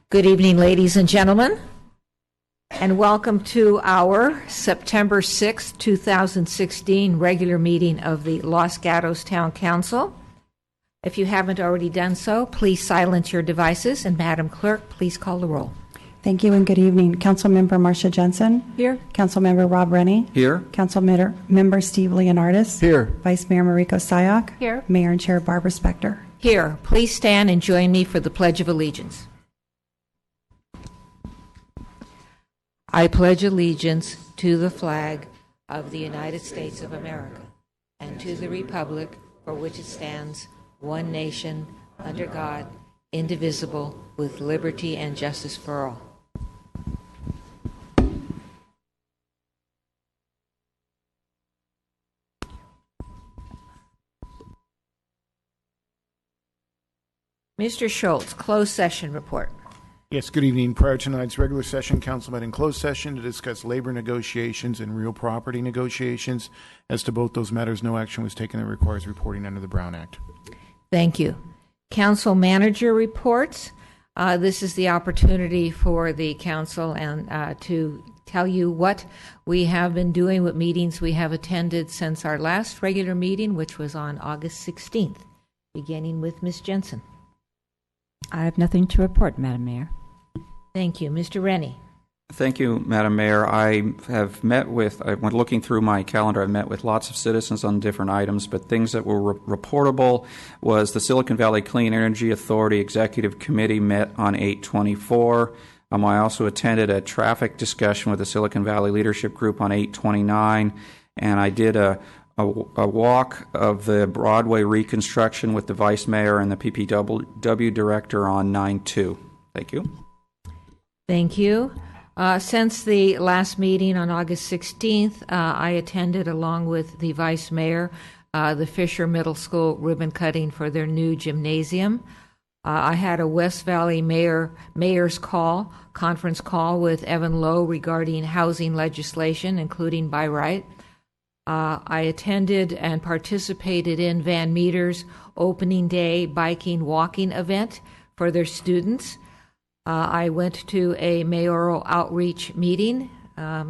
Good evening, ladies and gentlemen, and welcome to our September 6, 2016 regular meeting of the Los Gatos Town Council. If you haven't already done so, please silence your devices, and Madam Clerk, please call the roll. Thank you and good evening. Councilmember Marcia Jensen. Here. Councilmember Rob Rennie. Here. Councilmember Steve Leonardis. Here. Vice Mayor Mariko Sayak. Here. Mayor and Chair Barbara Spector. Here. Please stand and join me for the Pledge of Allegiance. I pledge allegiance to the flag of the United States of America and to the republic for which it stands, one nation, under God, indivisible, with liberty and justice for all. Mr. Schultz, closed session report. Yes, good evening. Prior to tonight's regular session, council met in closed session to discuss labor negotiations and real property negotiations. As to both those matters, no action was taken that requires reporting under the Brown Act. Thank you. Council manager reports. This is the opportunity for the council and to tell you what we have been doing, what meetings we have attended since our last regular meeting, which was on August 16th, beginning with Ms. Jensen. I have nothing to report, Madam Mayor. Thank you. Mr. Rennie. Thank you, Madam Mayor. I have met with, when looking through my calendar, I've met with lots of citizens on different items, but things that were reportable was the Silicon Valley Clean Energy Authority Executive Committee met on 8/24. I also attended a traffic discussion with the Silicon Valley Leadership Group on 8/29, and I did a walk of the Broadway reconstruction with the Vice Mayor and the PPW Director on 9/2. Thank you. Thank you. Since the last meeting on August 16th, I attended, along with the Vice Mayor, the Fisher Middle School ribbon cutting for their new gymnasium. I had a West Valley mayor's conference call with Evan Lowe regarding housing legislation, including by right. I attended and participated in Van Meter's opening day biking walking event for their students. I went to a mayoral outreach meeting. I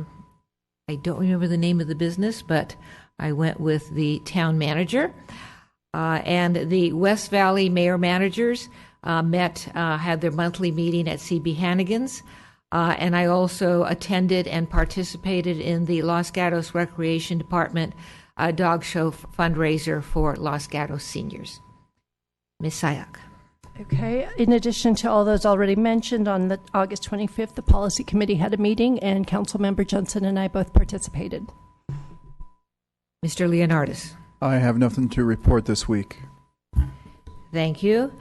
don't remember the name of the business, but I went with the town manager. And the West Valley mayor managers had their monthly meeting at CB Hannigan's. And I also attended and participated in the Los Gatos Recreation Department dog show fundraiser for Los Gatos seniors. Ms. Sayak. Okay. In addition to all those already mentioned, on the August 25th, the Policy Committee had a meeting, and Councilmember Jensen and I both participated. Mr. Leonardis. I have nothing to report this week. Thank you.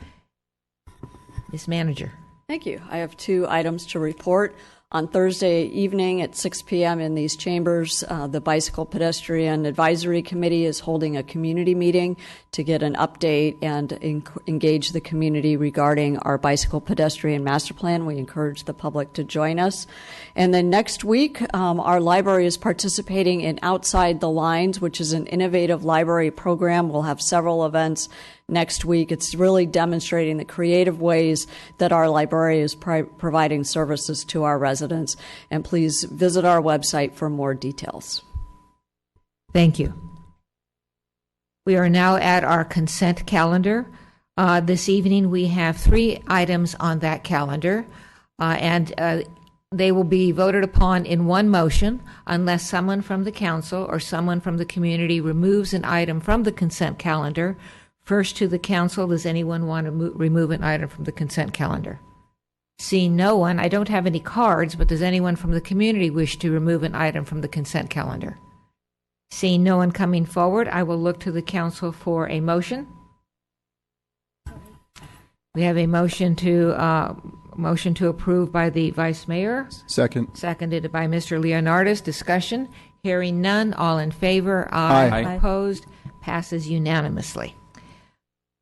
Ms. Manager. Thank you. I have two items to report. On Thursday evening at 6 p.m. in these chambers, the Bicycle Pedestrian Advisory Committee is holding a community meeting to get an update and engage the community regarding our bicycle pedestrian master plan. We encourage the public to join us. And then next week, our library is participating in Outside the Lines, which is an innovative library program. We'll have several events next week. It's really demonstrating the creative ways that our library is providing services to our residents. And please visit our website for more details. Thank you. We are now at our consent calendar. This evening we have 3 items on that calendar, and they will be voted upon in one motion unless someone from the council or someone from the community removes an item from the consent calendar. First to the council, does anyone want to remove an item from the consent calendar? Seeing no one, I don't have any cards, but does anyone from the community wish to remove an item from the consent calendar? Seeing no one coming forward, I will look to the council for a motion. We have a motion to approve by the Vice Mayor. Second. Seconded by Mr. Leonardis. Discussion. Hearing none. All in favor? Aye. Opposed? Passes unanimously.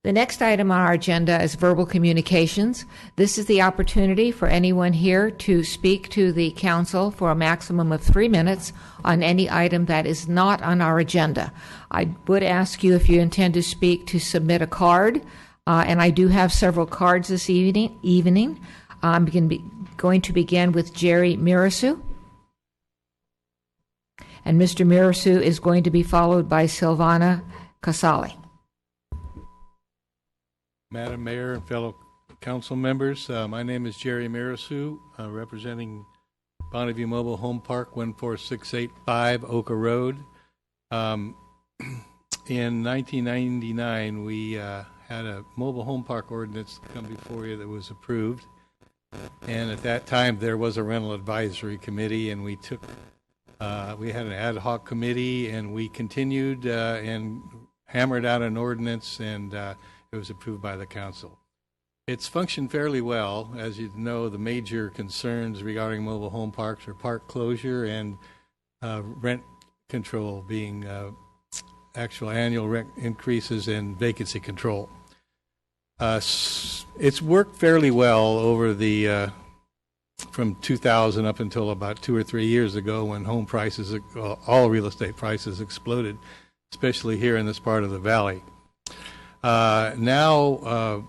The next item on our agenda is verbal communications. This is the opportunity for anyone here to speak to the council for a maximum of 3 minutes on any item that is not on our agenda. I would ask you, if you intend to speak, to submit a card, and I do have several cards this evening. I'm going to begin with Jerry Mirasu. And Mr. Mirasu is going to be followed by Silvana Casali. Madam Mayor and fellow council members, my name is Jerry Mirasu, representing Bonneview Mobile Home Park, 14685 Oka Road. In 1999, we had a mobile home park ordinance come before you that was approved. And at that time, there was a rental advisory committee, and we had an ad hoc committee, and we continued and hammered out an ordinance, and it was approved by the council. It's functioned fairly well. As you know, the major concerns regarding mobile home parks are park closure and rent control, being actual annual rent increases and vacancy control. It's worked fairly well over the from 2000 up until about 2 or 3 years ago, when home prices, all real estate prices, exploded, especially here in this part of the valley. Now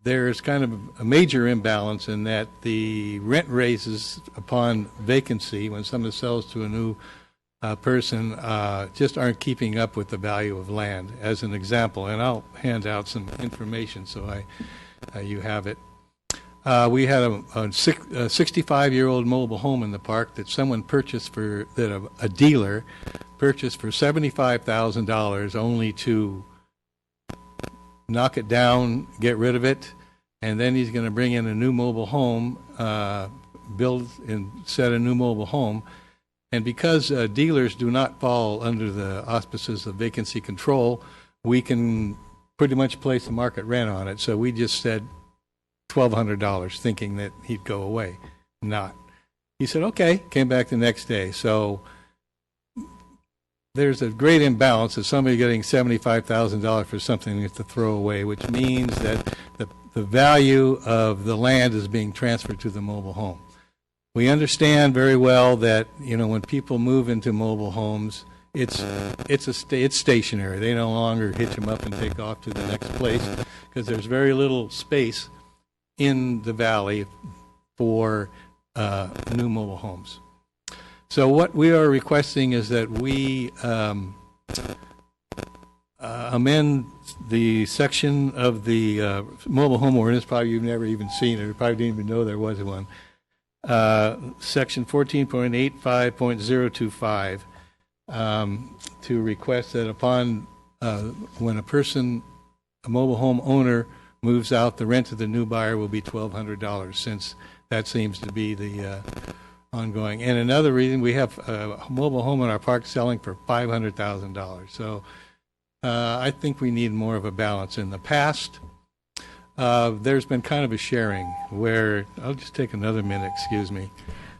there's kind of a major imbalance in that the rent raises upon vacancy when someone sells to a new person just aren't keeping up with the value of land, as an example. And I'll hand out some information so you have it. We had a 65-year-old mobile home in the park that someone purchased that a dealer purchased for $75,000, only to knock it down, get rid of it, and then he's going to bring in a new mobile home, build and set a new mobile home. And because dealers do not fall under the auspices of vacancy control, we can pretty much place the market rent on it. So we just said $1,200, thinking that he'd go away. Not. He said, okay, came back the next day. So there's a great imbalance of somebody getting $75,000 for something they have to throw away, which means that the value of the land is being transferred to the mobile home. We understand very well that, you know, when people move into mobile homes, it's stationary. They no longer hitch them up and take off to the next place, because there's very little space in the valley for new mobile homes. So what we are requesting is that we amend the section of the mobile home ordinance. Probably you've never even seen it, or probably didn't even know there was one. Section 14.85.025 to request that upon when a mobile home owner moves out, the rent to the new buyer will be $1,200, since that seems to be the ongoing. And another reason, we have a mobile home in our park selling for $500,000. So I think we need more of a balance. In the past, there's been kind of a sharing where, I'll just take another minute, excuse me.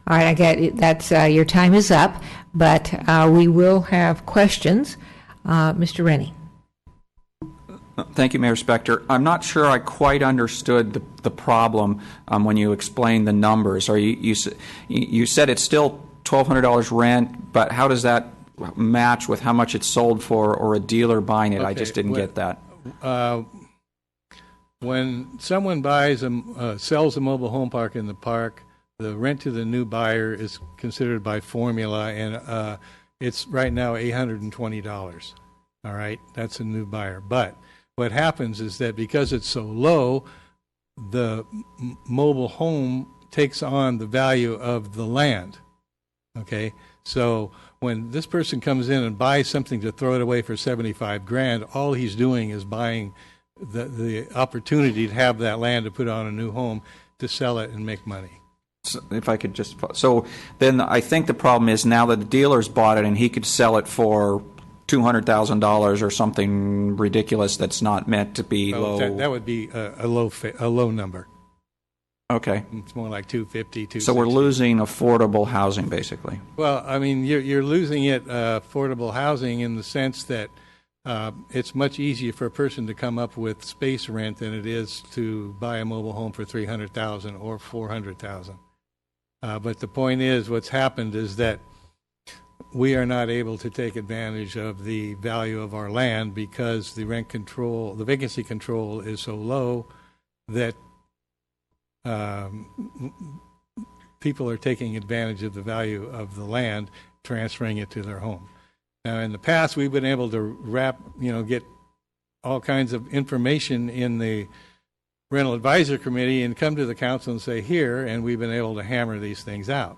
All right, I get it. That's your time is up, but we will have questions. Mr. Rennie. Thank you, Mayor Spector. I'm not sure I quite understood the problem when you explained the numbers. Or you said it's still $1,200 rent, but how does that match with how much it's sold for, or a dealer buying it? Okay, I just didn't get that. When someone sells a mobile home park in the park, the rent to the new buyer is considered by formula, and it's right now $820. All right, that's a new buyer. But what happens is that because it's so low, the mobile home takes on the value of the land. Okay, so when this person comes in and buys something to throw it away for $75,000, all he's doing is buying the opportunity to have that land to put on a new home, to sell it and make money. So if I could just, so then I think the problem is now that the dealer's bought it and he could sell it for $200,000 or something ridiculous that's not meant to be low. That would be a low number. Okay. It's more like 250, 260. So we're losing affordable housing, basically. Well, I mean, you're losing it affordable housing in the sense that it's much easier for a person to come up with space rent than it is to buy a mobile home for $300,000 or $400,000. But the point is, what's happened is that we are not able to take advantage of the value of our land because the rent control, the vacancy control is so low that people are taking advantage of the value of the land, transferring it to their home. Now, in the past, we've been able to get all kinds of information in the rental advisor committee and come to the council and say here, and we've been able to hammer these things out.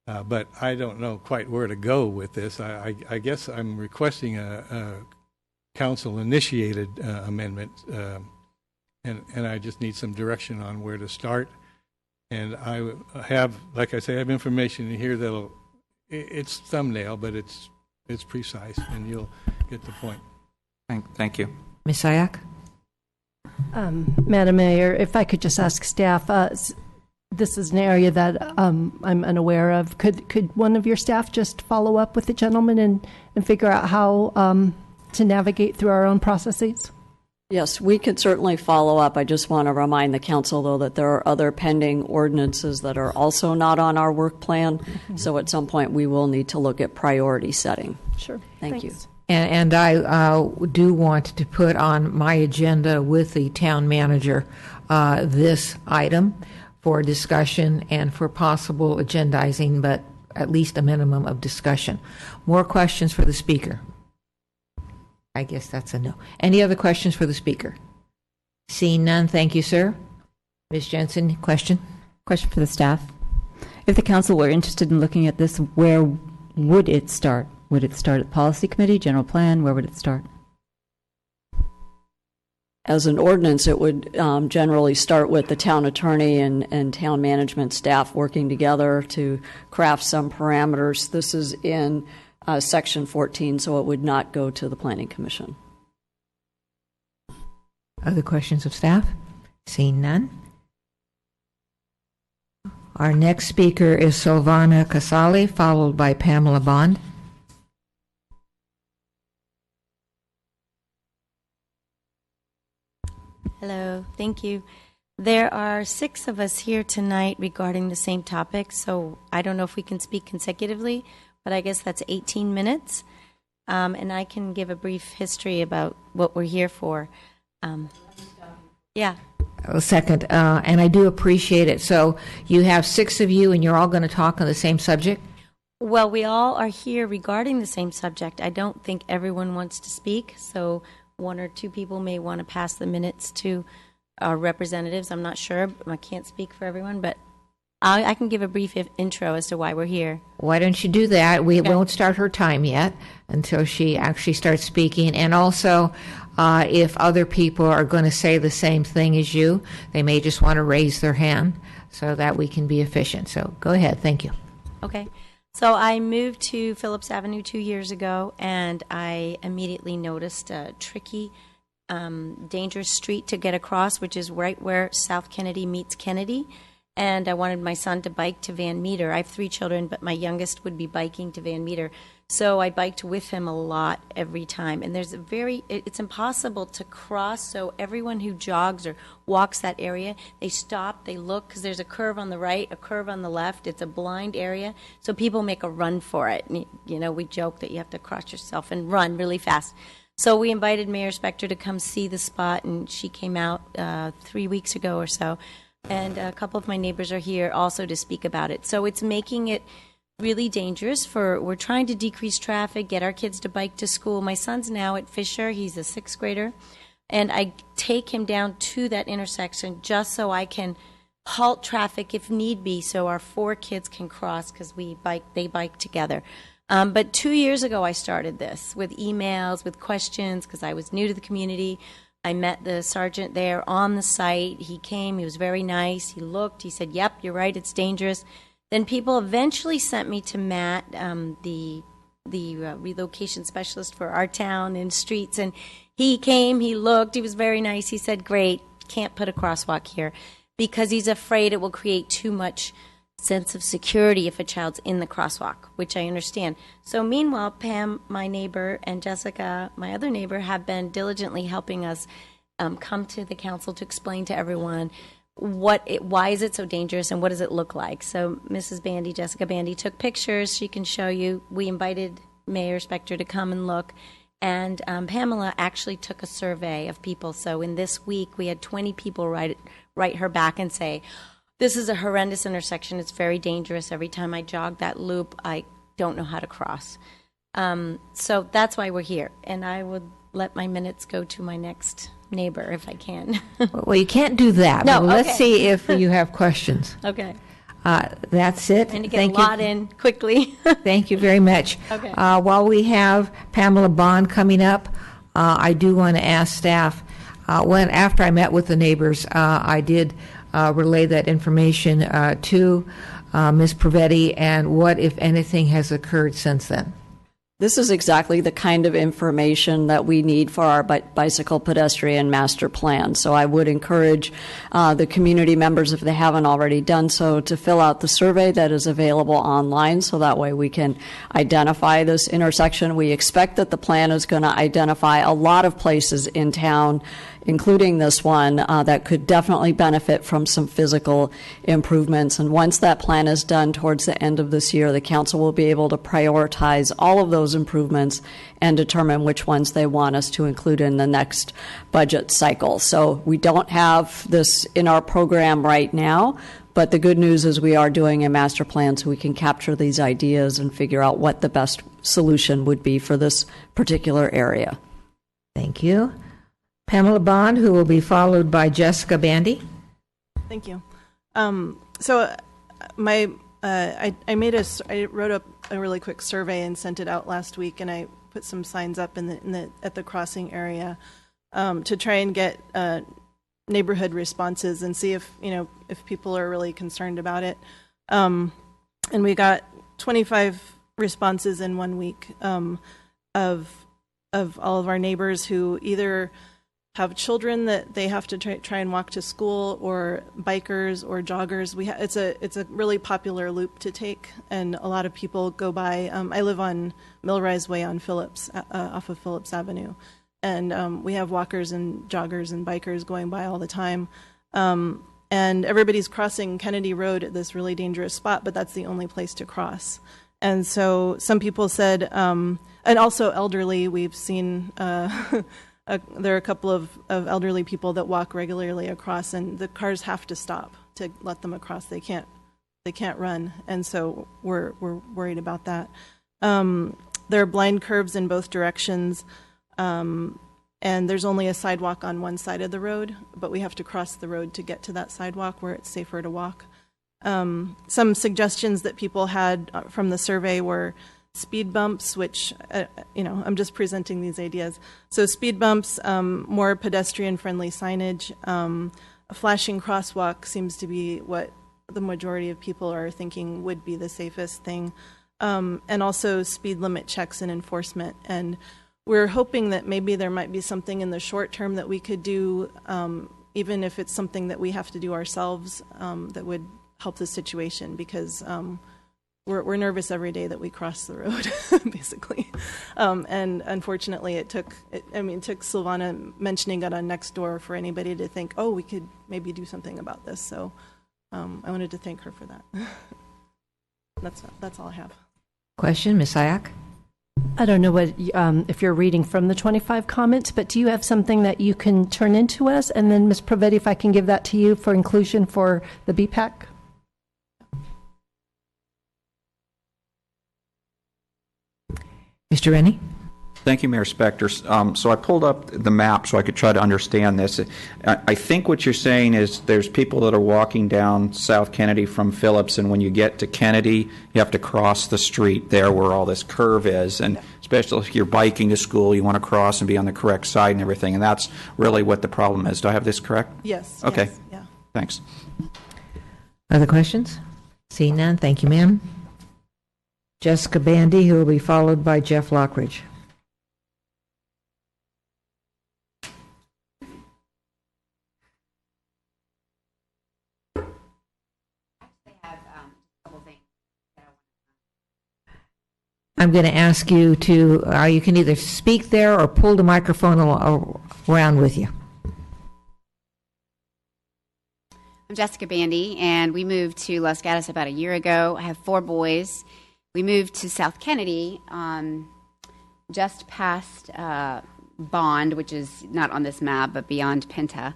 But I don't know quite where to go with this. I guess I'm requesting a council-initiated amendment, and I just need some direction on where to start. And I have, like I say, I have information in here that'll, it's thumbnail, but it's precise, and you'll get the point. Thank you. Ms. Sayak? Madam Mayor, if I could just ask staff, this is an area that I'm unaware of. Could one of your staff just follow up with the gentleman and figure out how to navigate through our own processes? Yes, we could certainly follow up. I just want to remind the council, though, that there are other pending ordinances that are also not on our work plan. So at some point, we will need to look at priority setting. Sure. Thank you. And I do want to put on my agenda with the town manager this item for discussion and for possible agendizing, but at least a minimum of discussion. More questions for the speaker? I guess that's a no. Any other questions for the speaker? Seeing none, thank you, sir. Ms. Jensen, question? Question for the staff. If the council were interested in looking at this, where would it start? Would it start at policy committee, general plan? Where would it start? As an ordinance, it would generally start with the town attorney and town management staff working together to craft some parameters. This is in Section 14, so it would not go to the Planning Commission. Other questions of staff? Seeing none. Our next speaker is Silvana Casali, followed by Pamela Bond. Hello, thank you. There are 6 of us here tonight regarding the same topic, so I don't know if we can speak consecutively, but I guess that's 18 minutes. And I can give a brief history about what we're here for. Yeah. A second, and I do appreciate it. So you have 6 of you, and you're all going to talk on the same subject? Well, we all are here regarding the same subject. I don't think everyone wants to speak, so 1 or 2 people may want to pass the minutes to our representatives. I'm not sure. I can't speak for everyone, but I can give a brief intro as to why we're here. Why don't you do that? We won't start her time yet until she actually starts speaking. And also, if other people are going to say the same thing as you, they may just want to raise their hand so that we can be efficient. So go ahead. Thank you. Okay. So I moved to Phillips Avenue 2 years ago, and I immediately noticed a tricky, dangerous street to get across, which is right where South Kennedy meets Kennedy. And I wanted my son to bike to Van Meter. I have 3 children, but my youngest would be biking to Van Meter. So I biked with him a lot every time. And there's it's impossible to cross. So everyone who jogs or walks that area, they stop, they look, because there's a curve on the right, a curve on the left. It's a blind area. So people make a run for it. And, we joke that you have to cross yourself and run really fast. So we invited Mayor Spector to come see the spot, and she came out 3 weeks ago or so. And a couple of my neighbors are here also to speak about it. So it's making it really dangerous. We're trying to decrease traffic, get our kids to bike to school. My son's now at Fisher. He's a 6th grader. And I take him down to that intersection just so I can halt traffic if need be, so our 4 kids can cross, because they bike together. But 2 years ago I started this with emails, with questions, because I was new to the community. I met the sergeant there on the site. He came. He was very nice. He looked. He said, yep, you're right. It's dangerous. Then people eventually sent me to Matt, the relocation specialist for our town and streets. And he came. He looked. He was very nice. He said, great, can't put a crosswalk here, because he's afraid it will create too much sense of security if a child's in the crosswalk, which I understand. So meanwhile, Pam, my neighbor, and Jessica, my other neighbor, have been diligently helping us come to the council to explain to everyone why is it so dangerous and what does it look like. So Mrs. Bandy, Jessica Bandy, took pictures. She can show you. We invited Mayor Spector to come and look. And Pamela actually took a survey of people. So in this week, we had 20 people write her back and say, This is a horrendous intersection. It's very dangerous. Every time I jog that loop, I don't know how to cross. So that's why we're here. And I would let my minutes go to my next neighbor if I can. Well, you can't do that. No, but let's okay. see if you have questions. Okay. That's it. Trying to get Thank a lot you. in quickly. Thank you very much. Okay. While we have Pamela Bond coming up, I do want to ask staff, after I met with the neighbors, I did relay that information to Ms. Pravetti, and what, if anything, has occurred since then? This is exactly the kind of information that we need for our bicycle pedestrian master plan. So I would encourage the community members, if they haven't already done so, to fill out the survey that is available online, so that way we can identify this intersection. We expect that the plan is going to identify a lot of places in town, including this one, that could definitely benefit from some physical improvements. And once that plan is done towards the end of this year, the council will be able to prioritize all of those improvements and determine which ones they want us to include in the next budget cycle. So we don't have this in our program right now, but the good news is we are doing a master plan so we can capture these ideas and figure out what the best solution would be for this particular area. Thank you. Pamela Bond, who will be followed by Jessica Bandy. Thank you. So I wrote up a really quick survey and sent it out last week, and I put some signs up at the crossing area to try and get neighborhood responses and see if people are really concerned about it. And we got 25 responses in 1 week of all of our neighbors who either have children that they have to try and walk to school, or bikers or joggers. It's a really popular loop to take, and a lot of people go by. I live on Millrise Way on Phillips, off of Phillips Avenue, and we have walkers and joggers and bikers going by all the time. And everybody's crossing Kennedy Road at this really dangerous spot, but that's the only place to cross. And so some people said, and also elderly, we've seen there are a couple of elderly people that walk regularly across, and the cars have to stop to let them across. They can't run, and so we're worried about that. There are blind curves in both directions, and there's only a sidewalk on one side of the road, but we have to cross the road to get to that sidewalk where it's safer to walk. Some suggestions that people had from the survey were speed bumps, which, I'm just presenting these ideas. So speed bumps, more pedestrian-friendly signage, a flashing crosswalk seems to be what the majority of people are thinking would be the safest thing, and also speed limit checks and enforcement. And we're hoping that maybe there might be something in the short term that we could do, even if it's something that we have to do ourselves, that would help the situation, because we're nervous every day that we cross the road, basically. And unfortunately, it took Silvana mentioning it on Nextdoor for anybody to think, oh, we could maybe do something about this. So I wanted to thank her for that. That's all I have. Question, Ms. Sayak? I don't know what if you're reading from the 25 comments, but do you have something that you can turn into us? And then, Ms. Pravetti, if I can give that to you for inclusion for the BPAC. Mr. Rennie? Thank you, Mayor Spector. So I pulled up the map so I could try to understand this. I think what you're saying is there's people that are walking down South Kennedy from Phillips, and when you get to Kennedy, you have to cross the street there where all this curve is. And especially if you're biking to school, you want to cross and be on the correct side and everything. And that's really what the problem is. Do I have this correct? Yes. Okay. Yes, yeah. Thanks. Other questions? Seeing none, thank you, ma'am. Jessica Bandy, who will be followed by Jeff Lockridge. I'm going to ask you to, you can either speak there or pull the microphone around with you. I'm Jessica Bandy, and we moved to Los Gatos about a year ago. I have 4 boys. We moved to South Kennedy, just past Bond, which is not on this map, but beyond Pinta.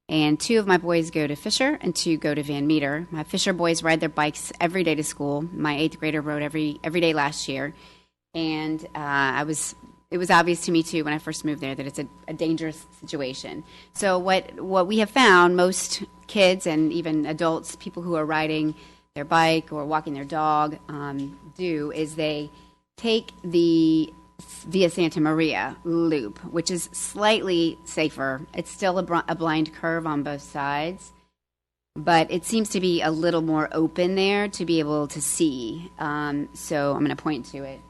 And 2 of my boys go to Fisher and 2 go to Van Meter. My Fisher boys ride their bikes every day to school. My 8th grader rode every day last year. And it was obvious to me, too, when I first moved there that it's a dangerous situation. So what we have found, most kids and even adults, people who are riding their bike or walking their dog, do is they take the Via Santa Maria loop, which is slightly safer. It's still a blind curve on both sides, but it seems to be a little more open there to be able to see. So I'm going to point to it.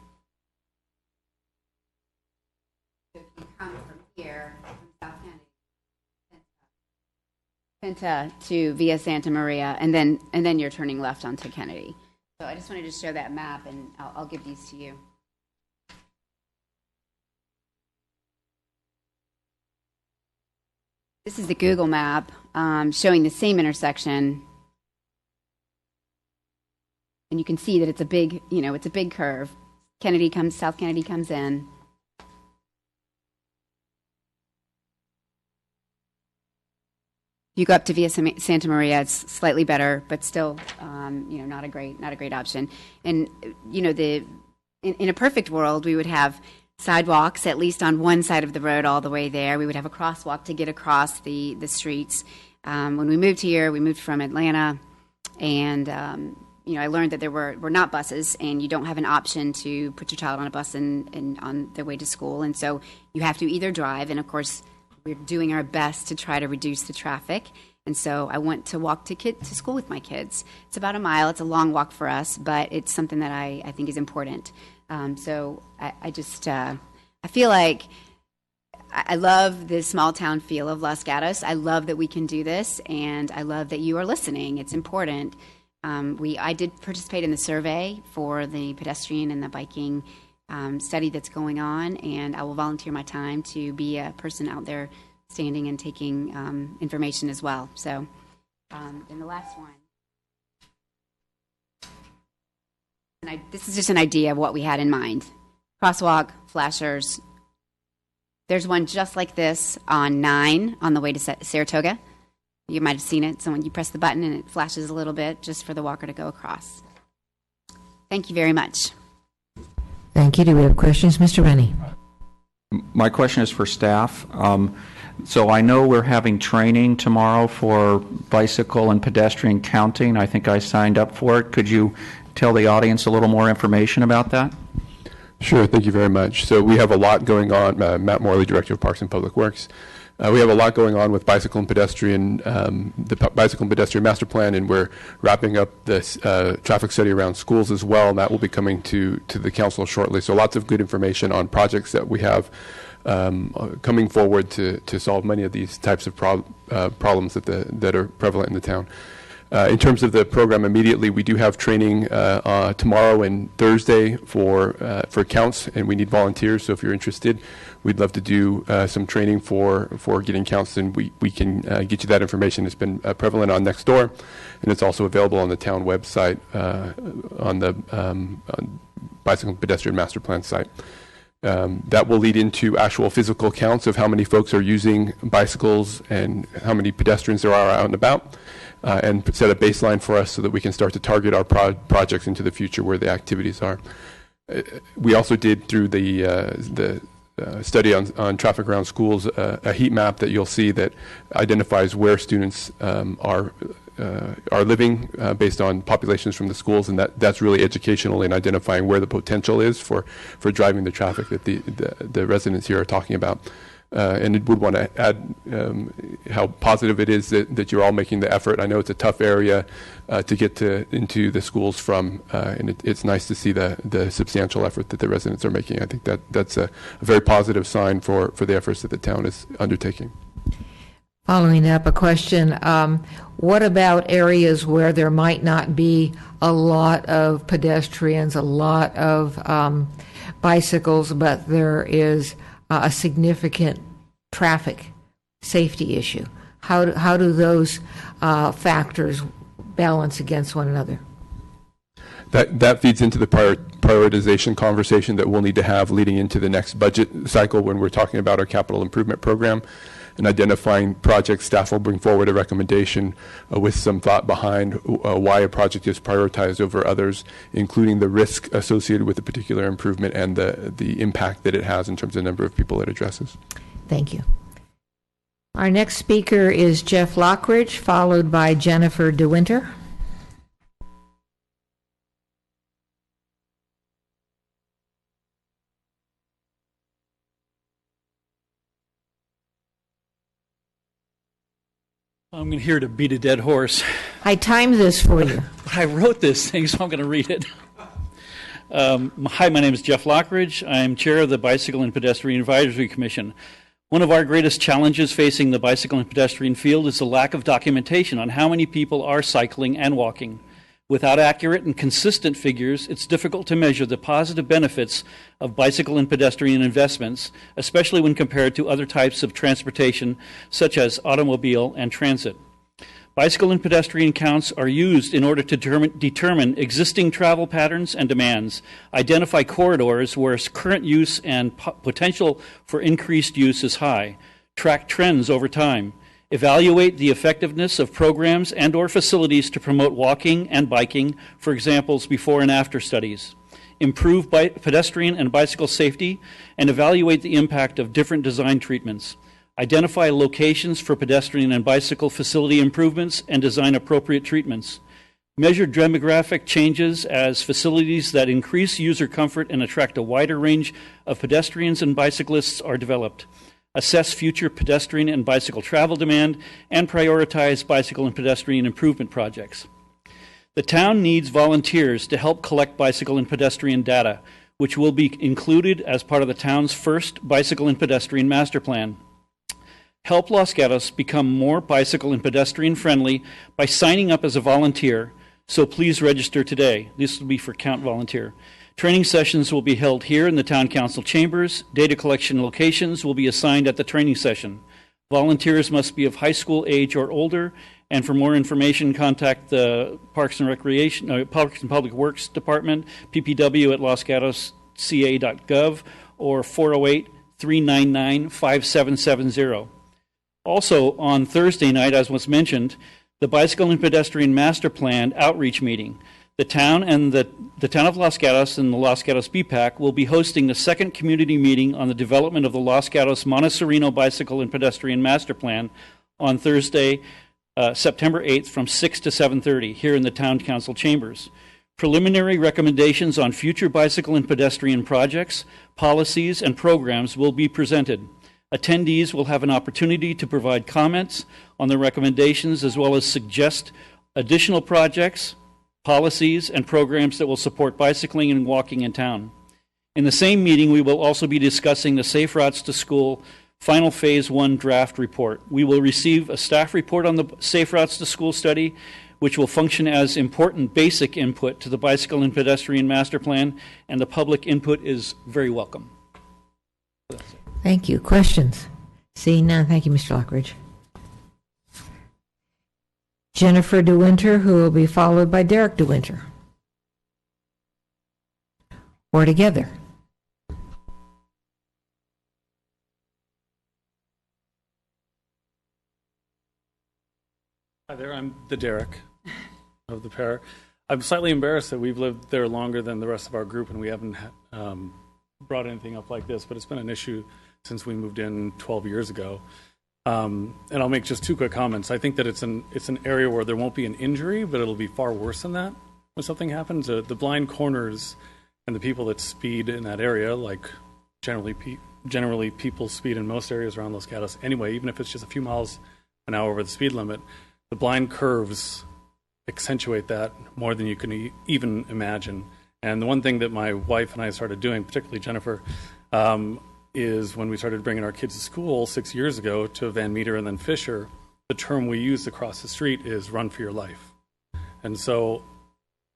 So if you come from here, from South Kennedy, Pinta to Via Santa Maria, and then you're turning left onto Kennedy. So I just wanted to show that map, and I'll give these to you. This is the Google map showing the same intersection. And you can see that it's a big, it's a big curve. South Kennedy comes in. You go up to Via Santa Maria, it's slightly better, but still, not a great option. And, in a perfect world, we would have sidewalks at least on one side of the road all the way there. We would have a crosswalk to get across the streets. When we moved here, we moved from Atlanta, and I learned that there were not buses, and you don't have an option to put your child on a bus and on their way to school, and so you have to either drive. And of course, we're doing our best to try to reduce the traffic. And so I want to walk to school with my kids. It's about a mile. It's a long walk for us, but it's something that I think is important. So I feel like I love the small town feel of Los Gatos. I love that we can do this, and I love that you are listening. It's important. I did participate in the survey for the pedestrian and the biking study that's going on, and I will volunteer my time to be a person out there standing and taking information as well. So, then the last one. And this is just an idea of what we had in mind. Crosswalk, flashers. There's one just like this on 9 on the way to Saratoga. You might have seen it. So when you press the button and it flashes a little bit just for the walker to go across. Thank you very much. Thank you. Do we have questions? Mr. Rennie. My question is for staff. So I know we're having training tomorrow for bicycle and pedestrian counting. I think I signed up for it. Could you tell the audience a little more information about that? Sure, thank you very much. So we have a lot going on. Matt Morley, Director of Parks and Public Works. We have a lot going on with bicycle and pedestrian, the bicycle and pedestrian master plan, and we're wrapping up this traffic study around schools as well, and that will be coming to the council shortly. So lots of good information on projects that we have coming forward to solve many of these types of problems that are prevalent in the town. In terms of the program immediately, we do have training tomorrow and Thursday for counts, and we need volunteers. So if you're interested, we'd love to do some training for getting counts, and we can get you that information. It's been prevalent on Nextdoor, and it's also available on the town website on the Bicycle and Pedestrian Master Plan site. That will lead into actual physical counts of how many folks are using bicycles and how many pedestrians there are out and about. And set a baseline for us so that we can start to target our projects into the future where the activities are. We also did through the study on traffic around schools a heat map that you'll see that identifies where students are living based on populations from the schools, and that's really educational in identifying where the potential is for driving the traffic that the residents here are talking about. And it would want to add how positive it is that you're all making the effort. I know it's a tough area to get into the schools from, and it's nice to see the substantial effort that the residents are making. I think that's a very positive sign for the efforts that the town is undertaking. Following up, a question. What about areas where there might not be a lot of pedestrians, a lot of bicycles, but there is a significant traffic safety issue? How do those factors balance against one another? That feeds into the prioritization conversation that we'll need to have leading into the next budget cycle when we're talking about our capital improvement program. and identifying projects, staff will bring forward a recommendation with some thought behind why a project is prioritized over others, including the risk associated with a particular improvement and the impact that it has in terms of the number of people it addresses. Thank you. Our next speaker is Jeff Lockridge, followed by Jennifer DeWinter. I'm here to beat a dead horse. I timed this for you. I wrote this thing, so I'm going to read it. Hi, my name is Jeff Lockridge. I'm chair of the Bicycle and Pedestrian Advisory Commission. One of our greatest challenges facing the bicycle and pedestrian field is the lack of documentation on how many people are cycling and walking. Without accurate and consistent figures, it's difficult to measure the positive benefits of bicycle and pedestrian investments, especially when compared to other types of transportation, such as automobile and transit. Bicycle and pedestrian counts are used in order to determine existing travel patterns and demands, identify corridors where current use and potential for increased use is high, track trends over time, evaluate the effectiveness of programs and/or facilities to promote walking and biking, for examples before and after studies, improve pedestrian and bicycle safety, and evaluate the impact of different design treatments, identify locations for pedestrian and bicycle facility improvements, and design appropriate treatments, measure demographic changes as facilities that increase user comfort and attract a wider range of pedestrians and bicyclists are developed, assess future pedestrian and bicycle travel demand, and prioritize bicycle and pedestrian improvement projects. The town needs volunteers to help collect bicycle and pedestrian data, which will be included as part of the town's first bicycle and pedestrian master plan. Help Los Gatos become more bicycle and pedestrian friendly by signing up as a volunteer, so please register today. This will be for Count Volunteer. Training sessions will be held here in the Town Council chambers. Data collection locations will be assigned at the training session. Volunteers must be of high school age or older, and for more information, contact the Parks and Public Works Department, PPW at losgatosca.gov, or 408-399-5770. Also, on Thursday night, as was mentioned, the Bicycle and Pedestrian Master Plan outreach meeting. The town and the town of Los Gatos and the Los Gatos BPAC will be hosting the second community meeting on the development of the Los Gatos Montessorino Bicycle and Pedestrian Master Plan on Thursday, September 8th from 6 to 7:30 here in the Town Council chambers. Preliminary recommendations on future bicycle and pedestrian projects, policies, and programs will be presented. Attendees will have an opportunity to provide comments on the recommendations as well as suggest additional projects, policies, and programs that will support bicycling and walking in town. In the same meeting, we will also be discussing the Safe Routes to School Final Phase 1 draft report. We will receive a staff report on the Safe Routes to School study, which will function as important basic input to the Bicycle and Pedestrian Master Plan, and the public input is very welcome. Thank you. Questions? Seeing none, thank you, Mr. Lockridge. Jennifer DeWinter, who will be followed by Derek DeWinter. Or together. Hi there, I'm the Derek of the pair. I'm slightly embarrassed that we've lived there longer than the rest of our group and we haven't brought anything up like this, but it's been an issue since we moved in 12 years ago. And I'll make just two quick comments. I think that it's an area where there won't be an injury, but it'll be far worse than that when something happens. The blind corners and the people that speed in that area, like generally people speed in most areas around Los Gatos anyway, even if it's just a few miles an hour over the speed limit, the blind curves accentuate that more than you can even imagine. And the one thing that my wife and I started doing, particularly Jennifer, is when we started bringing our kids to school 6 years ago to Van Meter and then Fisher, the term we used across the street is run for your life. And so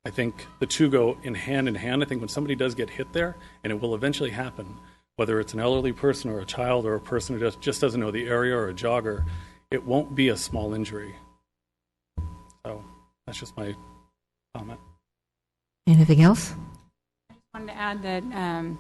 I think the two go in hand. I think when somebody does get hit there, and it will eventually happen, whether it's an elderly person or a child or a person who just doesn't know the area or a jogger, it won't be a small injury. So that's just my comment. Anything else? I wanted to add that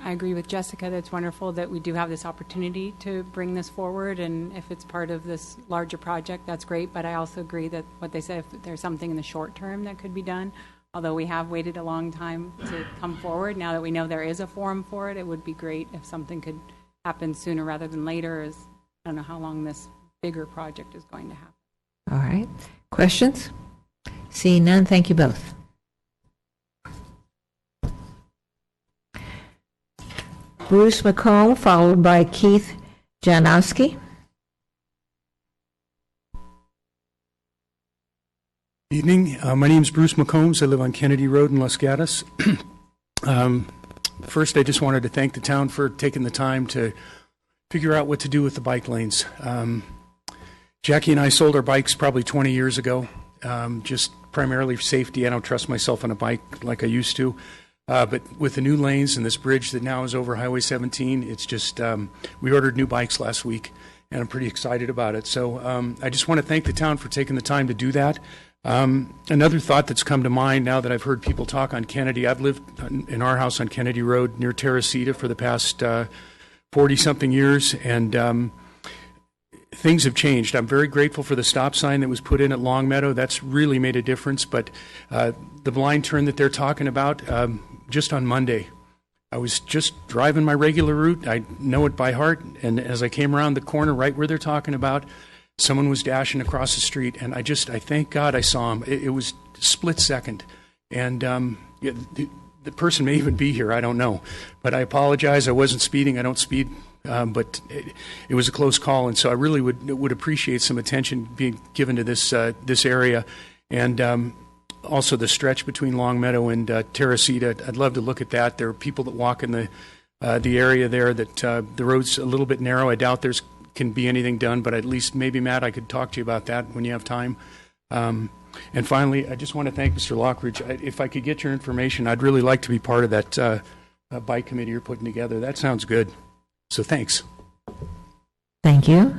I agree with Jessica that it's wonderful that we do have this opportunity to bring this forward, and if it's part of this larger project, that's great. But I also agree that what they said, if there's something in the short term that could be done, although we have waited a long time to come forward, now that we know there is a forum for it, it would be great if something could happen sooner rather than later, as I don't know how long this bigger project is going to happen. All right. Questions? Seeing none, thank you both. Bruce McComb, followed by Keith Janowski. Evening. My name is Bruce McCombs. I live on Kennedy Road in Los Gatos. First, I just wanted to thank the town for taking the time to figure out what to do with the bike lanes. Jackie and I sold our bikes probably 20 years ago, just primarily for safety. I don't trust myself on a bike like I used to. But with the new lanes and this bridge that now is over Highway 17, it's just, we ordered new bikes last week, and I'm pretty excited about it. So I just want to thank the town for taking the time to do that. Another thought that's come to mind now that I've heard people talk on Kennedy, I've lived in our house on Kennedy Road near Teresita for the past 40-something years, and things have changed. I'm very grateful for the stop sign that was put in at Longmeadow. That's really made a difference. But the blind turn that they're talking about, just on Monday, I was just driving my regular route. I know it by heart. And as I came around the corner right where they're talking about, someone was dashing across the street. And I thank God I saw him. It was a split second. And the person may even be here. I don't know. But I apologize. I wasn't speeding. I don't speed. But it was a close call, and so I really would appreciate some attention being given to this area, and also the stretch between Longmeadow and Teresita. I'd love to look at that. There are people that walk in the area there that the road's a little bit narrow. I doubt can be anything done, but at least maybe, Matt, I could talk to you about that when you have time. And finally, I just want to thank Mr. Lockridge. If I could get your information, I'd really like to be part of that bike committee you're putting together. That sounds good. So thanks. Thank you.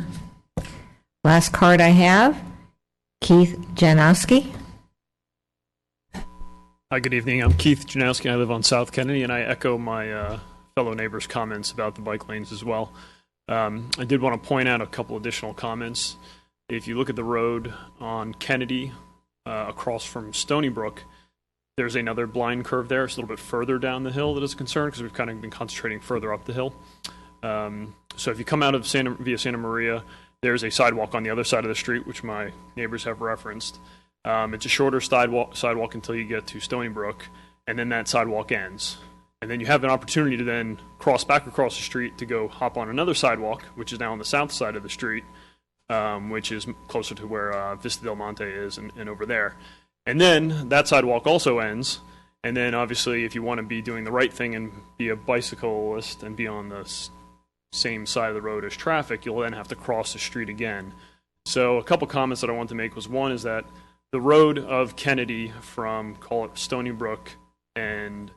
Last card I have, Keith Janowski. Hi, good evening. I'm Keith Janowski. I live on South Kennedy, and I echo my fellow neighbors' comments about the bike lanes as well. I did want to point out a couple additional comments. If you look at the road on Kennedy across from Stony Brook, there's another blind curve there. It's a little bit further down the hill that is a concern because we've kind of been concentrating further up the hill. So if you come out of via Santa Maria, there's a sidewalk on the other side of the street, which my neighbors have referenced. It's a shorter sidewalk until you get to Stony Brook, and then that sidewalk ends. And then you have an opportunity to then cross back across the street to go hop on another sidewalk, which is now on the south side of the street, which is closer to where Vista Del Monte is and over there. And then that sidewalk also ends. And then obviously if you want to be doing the right thing and be a bicyclist and be on the same side of the road as traffic, you'll then have to cross the street again. So a couple comments that I want to make was, one is that the road of Kennedy from, call it Stony Brook and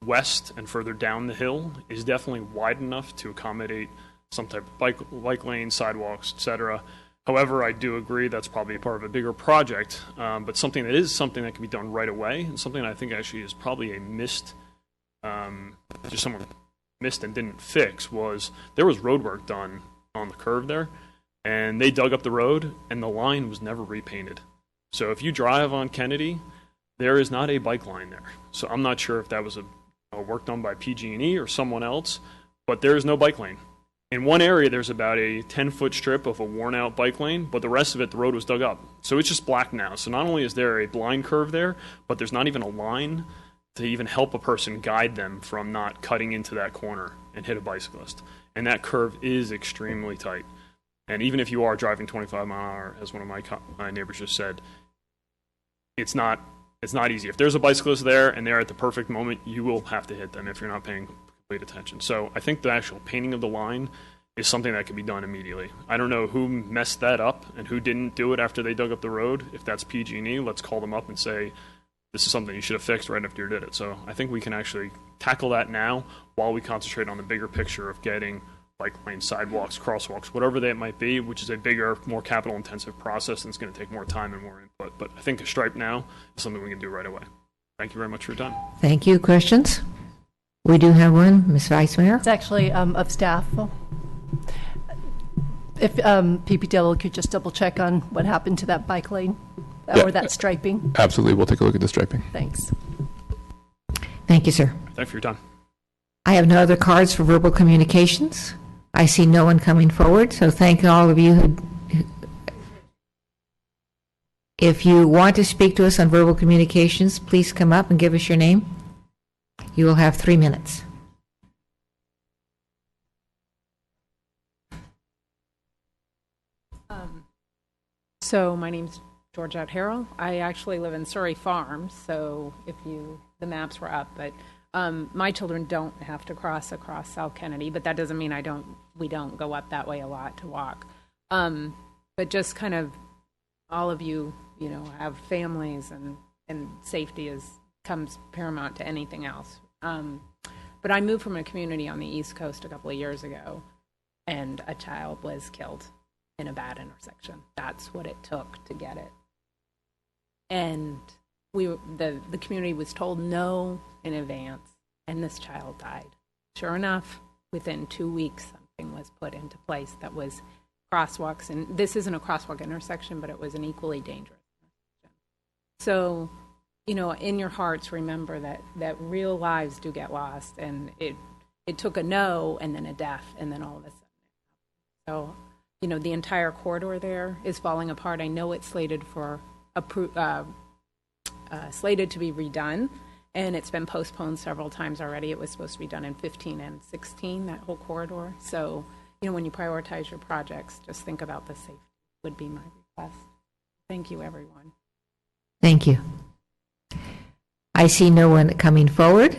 west and further down the hill is definitely wide enough to accommodate some type of bike lane, sidewalks, etc. However, I do agree that's probably part of a bigger project, but something that can be done right away, and something that I think actually is probably a just someone missed and didn't fix, was there was road work done on the curve there, and they dug up the road, and the line was never repainted. So if you drive on Kennedy, there is not a bike line there. So I'm not sure if that was a work done by PG&E or someone else, but there is no bike lane. In one area, there's about a 10-foot strip of a worn-out bike lane, but the rest of it, the road was dug up. So it's just black now. So not only is there a blind curve there, but there's not even a line to even help a person guide them from not cutting into that corner and hit a bicyclist. And that curve is extremely tight. And even if you are driving 25 mile an hour, as one of my neighbors just said, it's not easy. If there's a bicyclist there and they're at the perfect moment, you will have to hit them if you're not paying complete attention. So I think the actual painting of the line is something that can be done immediately. I don't know who messed that up and who didn't do it after they dug up the road. If that's PG&E, let's call them up and say, this is something you should have fixed right after you did it. So I think we can actually tackle that now while we concentrate on the bigger picture of getting bike lanes, sidewalks, crosswalks, whatever that might be, which is a bigger, more capital-intensive process and it's going to take more time and more input. But I think a stripe now is something we can do right away. Thank you very much for your time. Thank you. Questions? We do have one, Ms. Vice Mayor. It's actually of staff. If PPW could just double check on what happened to that bike lane or that striping. Absolutely. We'll take a look at the striping. Thanks. Thank you, sir. Thanks for your time. I have no other cards for verbal communications. I see no one coming forward, so thank all of you who. If you want to speak to us on verbal communications, please come up and give us your name. You will have 3 minutes. So my name's Georgette Harrell. I actually live in Surrey Farms, so the maps were up, but my children don't have to cross across South Kennedy, but that doesn't mean we don't go up that way a lot to walk. But just kind of all of you have families, and safety comes paramount to anything else. But I moved from a community on the East Coast a couple of years ago, and a child was killed in a bad intersection. That's what it took to get it. And the community was told no in advance, and this child died. Sure enough, within 2 weeks, something was put into place that was crosswalks, and this isn't a crosswalk intersection, but it was an equally dangerous intersection. So, in your hearts, remember that real lives do get lost, and it took a no and then a death, and then all of a sudden. So, the entire corridor there is falling apart. I know it's slated slated to be redone, and it's been postponed several times already. It was supposed to be done in 15 and 16, that whole corridor. So, when you prioritize your projects, just think about the safety would be my request. Thank you, everyone. Thank you. I see no one coming forward.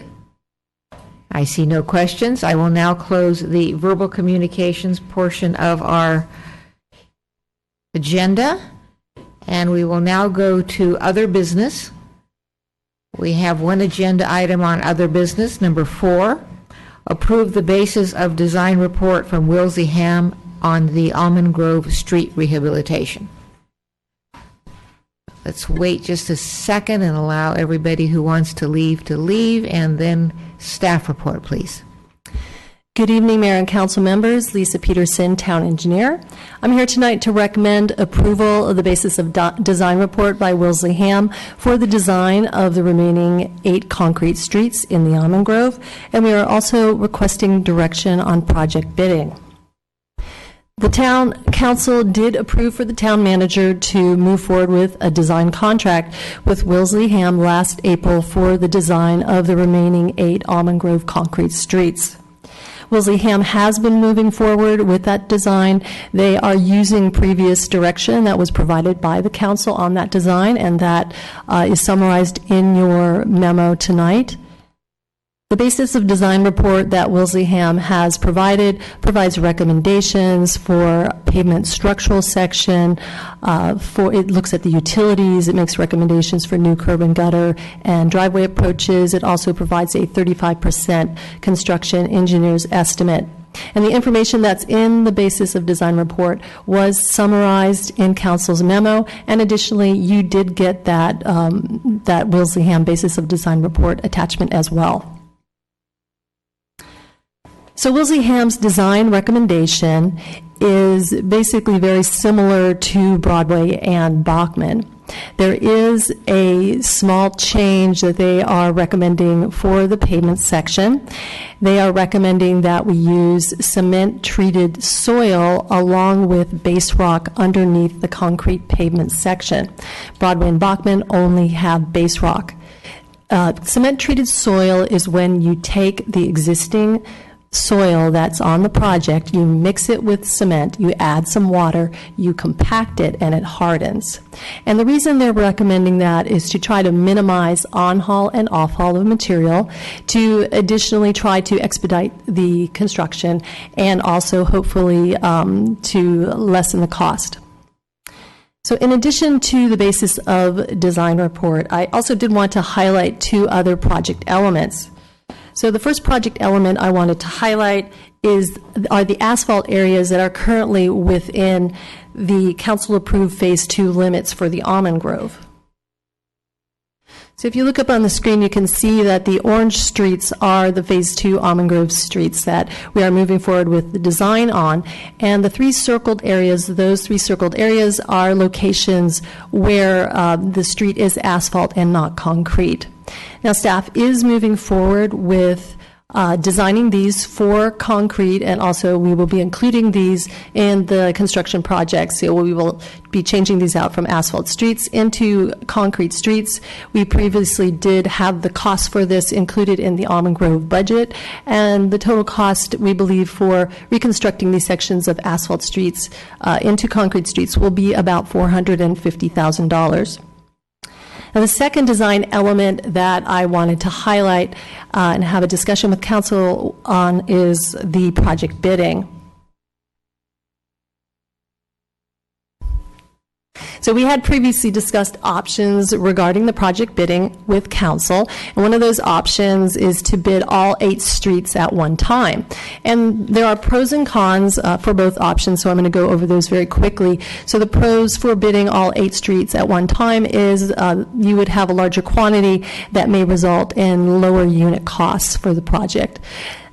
I see no questions. I will now close the verbal communications portion of our agenda, and we will now go to other business. We have one agenda item on other business, number 4, approve the basis of design report from Wilsey Ham on the Almond Grove Street rehabilitation. Let's wait just a second and allow everybody who wants to leave, and then staff report, please. Good evening, Mayor and Council members. Lisa Peterson, Town Engineer. I'm here tonight to recommend approval of the basis of design report by Wilsey Ham for the design of the remaining 8 concrete streets in the Almond Grove, and we are also requesting direction on project bidding. The Town Council did approve for the Town Manager to move forward with a design contract with Wilsey Ham last April for the design of the remaining 8 Almond Grove concrete streets. Wilsey Ham has been moving forward with that design. They are using previous direction that was provided by the Council on that design, and that is summarized in your memo tonight. The basis of design report that Wilsey Ham has provides recommendations for pavement structural section. It looks at the utilities. It makes recommendations for new curb and gutter and driveway approaches. It also provides a 35% construction engineer's estimate. And the information that's in the basis of design report was summarized in Council's memo, and additionally, you did get that Wilsey Ham basis of design report attachment as well. So Wilsey Ham's design recommendation is basically very similar to Broadway and Bachman. There is a small change that they are recommending for the pavement section. They are recommending that we use cement-treated soil along with base rock underneath the concrete pavement section. Broadway and Bachman only have base rock. Cement-treated soil is when you take the existing soil that's on the project, you mix it with cement, you add some water, you compact it, and it hardens. And the reason they're recommending that is to try to minimize on-haul and off-haul of material, to additionally try to expedite the construction, and also hopefully to lessen the cost. So in addition to the basis of design report, I also did want to highlight 2 other project elements. So the first project element I wanted to highlight are the asphalt areas that are currently within the council-approved Phase 2 limits for the Almond Grove. So if you look up on the screen, you can see that the orange streets are the Phase 2 Almond Grove streets that we are moving forward with the design on. And the three circled areas, those three circled areas are locations where the street is asphalt and not concrete. Now, staff is moving forward with designing these for concrete, and also we will be including these in the construction project. So we will be changing these out from asphalt streets into concrete streets. We previously did have the cost for this included in the Almond Grove budget, and the total cost, we believe, for reconstructing these sections of asphalt streets into concrete streets will be about $450,000. Now, the second design element that I wanted to highlight and have a discussion with council on is the project bidding. So we had previously discussed options regarding the project bidding with council, and one of those options is to bid all 8 streets at one time. And there are pros and cons for both options, so I'm going to go over those very quickly. So the pros for bidding all 8 streets at one time is you would have a larger quantity that may result in lower unit costs for the project.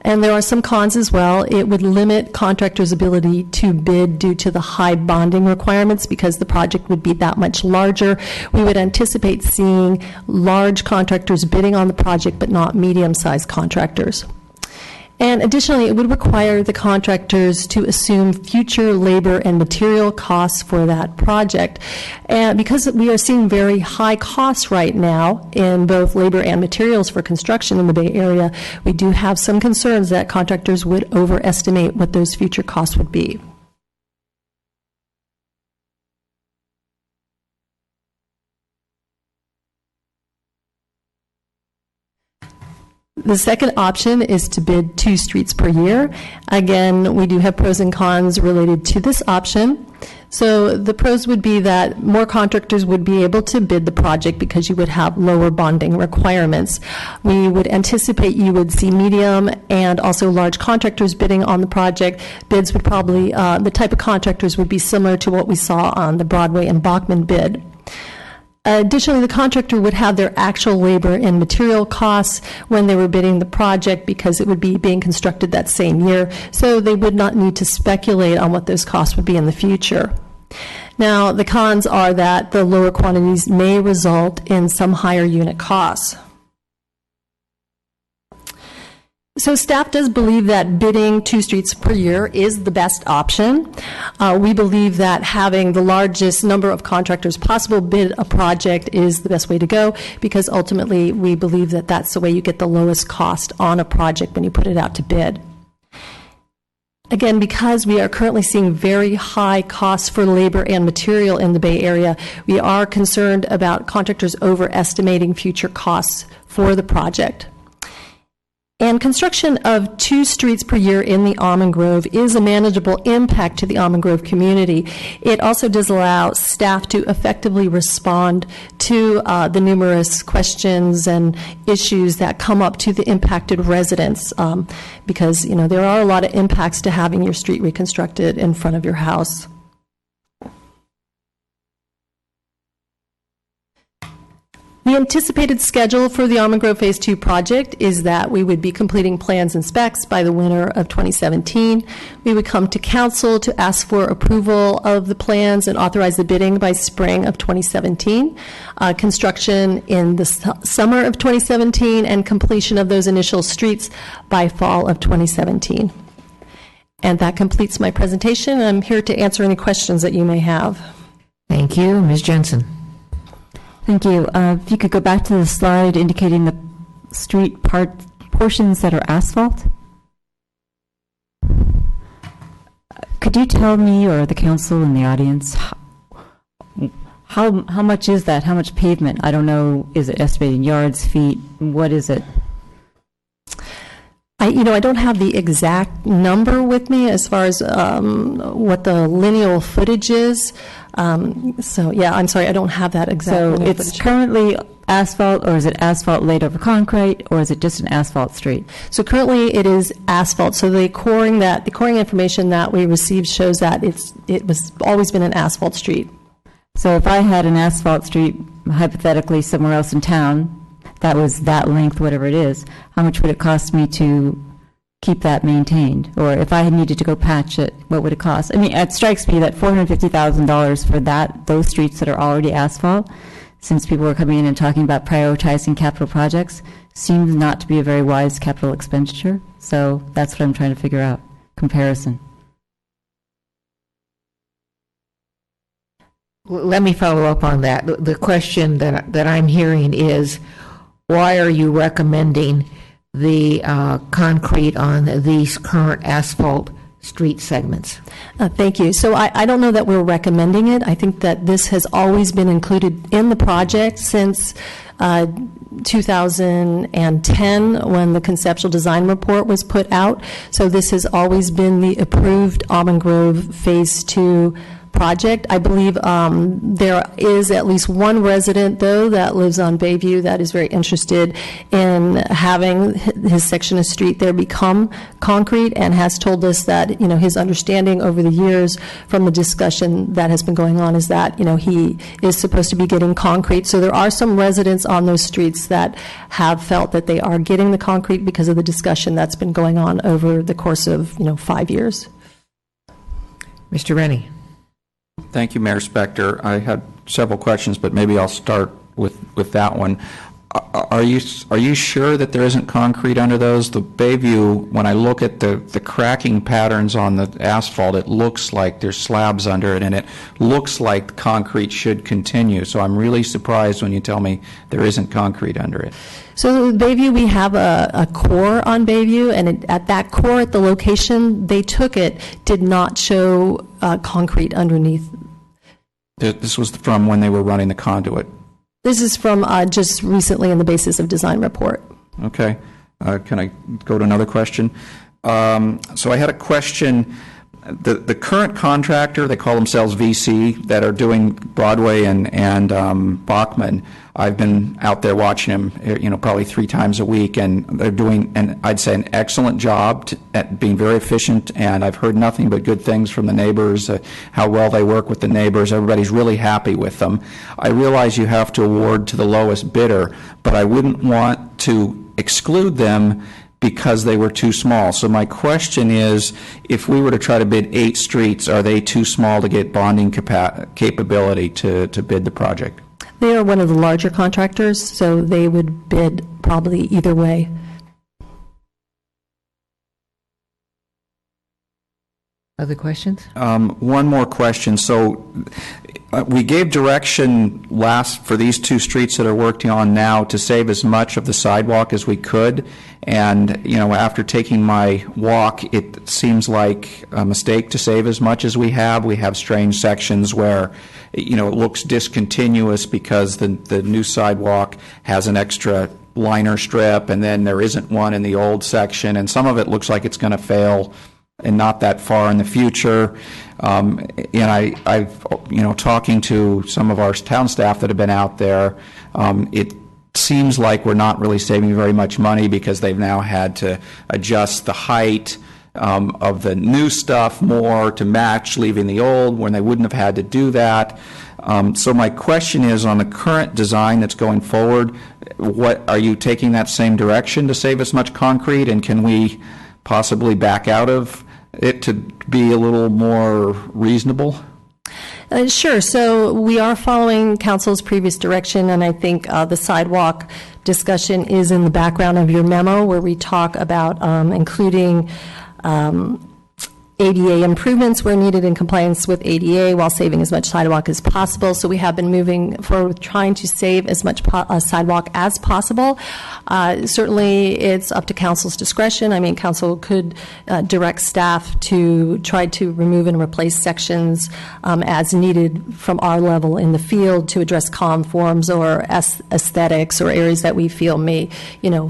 And there are some cons as well. It would limit contractors' ability to bid due to the high bonding requirements because the project would be that much larger. We would anticipate seeing large contractors bidding on the project, but not medium-sized contractors. And additionally, it would require the contractors to assume future labor and material costs for that project. And because we are seeing very high costs right now in both labor and materials for construction in the Bay Area, we do have some concerns that contractors would overestimate what those future costs would be. The second option is to bid 2 streets per year. Again, we do have pros and cons related to this option. So the pros would be that more contractors would be able to bid the project because you would have lower bonding requirements. We would anticipate you would see medium and also large contractors bidding on the project. Bids would probably, the type of contractors would be similar to what we saw on the Broadway and Bachman bid. Additionally, the contractor would have their actual labor and material costs when they were bidding the project because it would be being constructed that same year, so they would not need to speculate on what those costs would be in the future. Now, the cons are that the lower quantities may result in some higher unit costs. So staff does believe that bidding 2 streets per year is the best option. We believe that having the largest number of contractors possible bid a project is the best way to go because ultimately we believe that that's the way you get the lowest cost on a project when you put it out to bid. Again, because we are currently seeing very high costs for labor and material in the Bay Area, we are concerned about contractors overestimating future costs for the project. And construction of 2 streets per year in the Almond Grove is a manageable impact to the Almond Grove community. It also does allow staff to effectively respond to the numerous questions and issues that come up to the impacted residents because, you know, there are a lot of impacts to having your street reconstructed in front of your house. The anticipated schedule for the Almond Grove Phase 2 project is that we would be completing plans and specs by the winter of 2017. We would come to council to ask for approval of the plans and authorize the bidding by spring of 2017. Construction in the summer of 2017 and completion of those initial streets by fall of 2017. And that completes my presentation. I'm here to answer any questions that you may have. Thank you. Ms. Jensen. Thank you. If you could go back to the slide indicating the street portions that are asphalt. Could you tell me or the council and the audience how much is that? How much pavement? I don't know. Is it estimated in yards, feet? What is it? I don't have the exact number with me as far as what the lineal footage is. So, yeah, I'm sorry, I don't have that exact. So it's footage. Currently asphalt, or is it asphalt laid over concrete, or is it just an asphalt street? So currently it is asphalt. So the coring information that we received shows that it was always been an asphalt street. So if I had an asphalt street, hypothetically, somewhere else in town, that was that length, whatever it is, how much would it cost me to keep that maintained? Or if I needed to go patch it, what would it cost? I mean, it strikes me that $450,000 for those streets that are already asphalt, since people are coming in and talking about prioritizing capital projects, seems not to be a very wise capital expenditure. So that's what I'm trying to figure out, comparison. Let me follow up on that. The question that I'm hearing is, why are you recommending the concrete on these current asphalt street segments? Thank you. So I don't know that we're recommending it. I think that this has always been included in the project since 2010 when the conceptual design report was put out. So this has always been the approved Almond Grove Phase 2 project. I believe there is at least one resident, though, that lives on Bayview that is very interested in having his section of street there become concrete, and has told us that, you know, his understanding over the years from the discussion that has been going on is that, you know, he is supposed to be getting concrete. So there are some residents on those streets that have felt that they are getting the concrete because of the discussion that's been going on over the course of, 5 years. Mr. Rennie. Thank you, Mayor Spector. I had several questions, but maybe I'll start with that one. Are you sure that there isn't concrete under those? The Bayview, when I look at the cracking patterns on the asphalt, it looks like there's slabs under it, and it looks like concrete should continue. So I'm really surprised when you tell me there isn't concrete under it. So Bayview, we have a core on Bayview, and at that core, at the location they took it, did not show concrete underneath. This was from when they were running the conduit. This is from just recently in the basis of design report. Okay. Can I go to another question? So I had a question. The current contractor, they call themselves VC, that are doing Broadway and Bachman. I've been out there watching them, probably 3 times a week, and they're doing, I'd say, an excellent job at being very efficient. And I've heard nothing but good things from the neighbors, how well they work with the neighbors. Everybody's really happy with them. I realize you have to award to the lowest bidder, but I wouldn't want to exclude them because they were too small. So my question is, if we were to try to bid 8 streets, are they too small to get bonding capability to bid the project? They are one of the larger contractors, so they would bid probably either way. Other questions? One more question. So we gave direction for these 2 streets that are working on now to save as much of the sidewalk as we could. And, after taking my walk, it seems like a mistake to save as much as we have. We have strange sections where, it looks discontinuous because the new sidewalk has an extra liner strip, and then there isn't one in the old section. And some of it looks like it's going to fail and not that far in the future. And I've talking to some of our town staff that have been out there, it seems like we're not really saving very much money because they've now had to adjust the height of the new stuff more to match leaving the old when they wouldn't have had to do that. So my question is, on the current design that's going forward, what are you taking that same direction to save as much concrete, and can we possibly back out of it to be a little more reasonable? Sure. So we are following council's previous direction, and I think the sidewalk discussion is in the background of your memo, where we talk about including ADA improvements where needed in compliance with ADA while saving as much sidewalk as possible. So we have been moving forward, trying to save as much sidewalk as possible. Certainly, it's up to council's discretion. I mean, council could direct staff to try to remove and replace sections as needed from our level in the field to address conforms or aesthetics or areas that we feel may,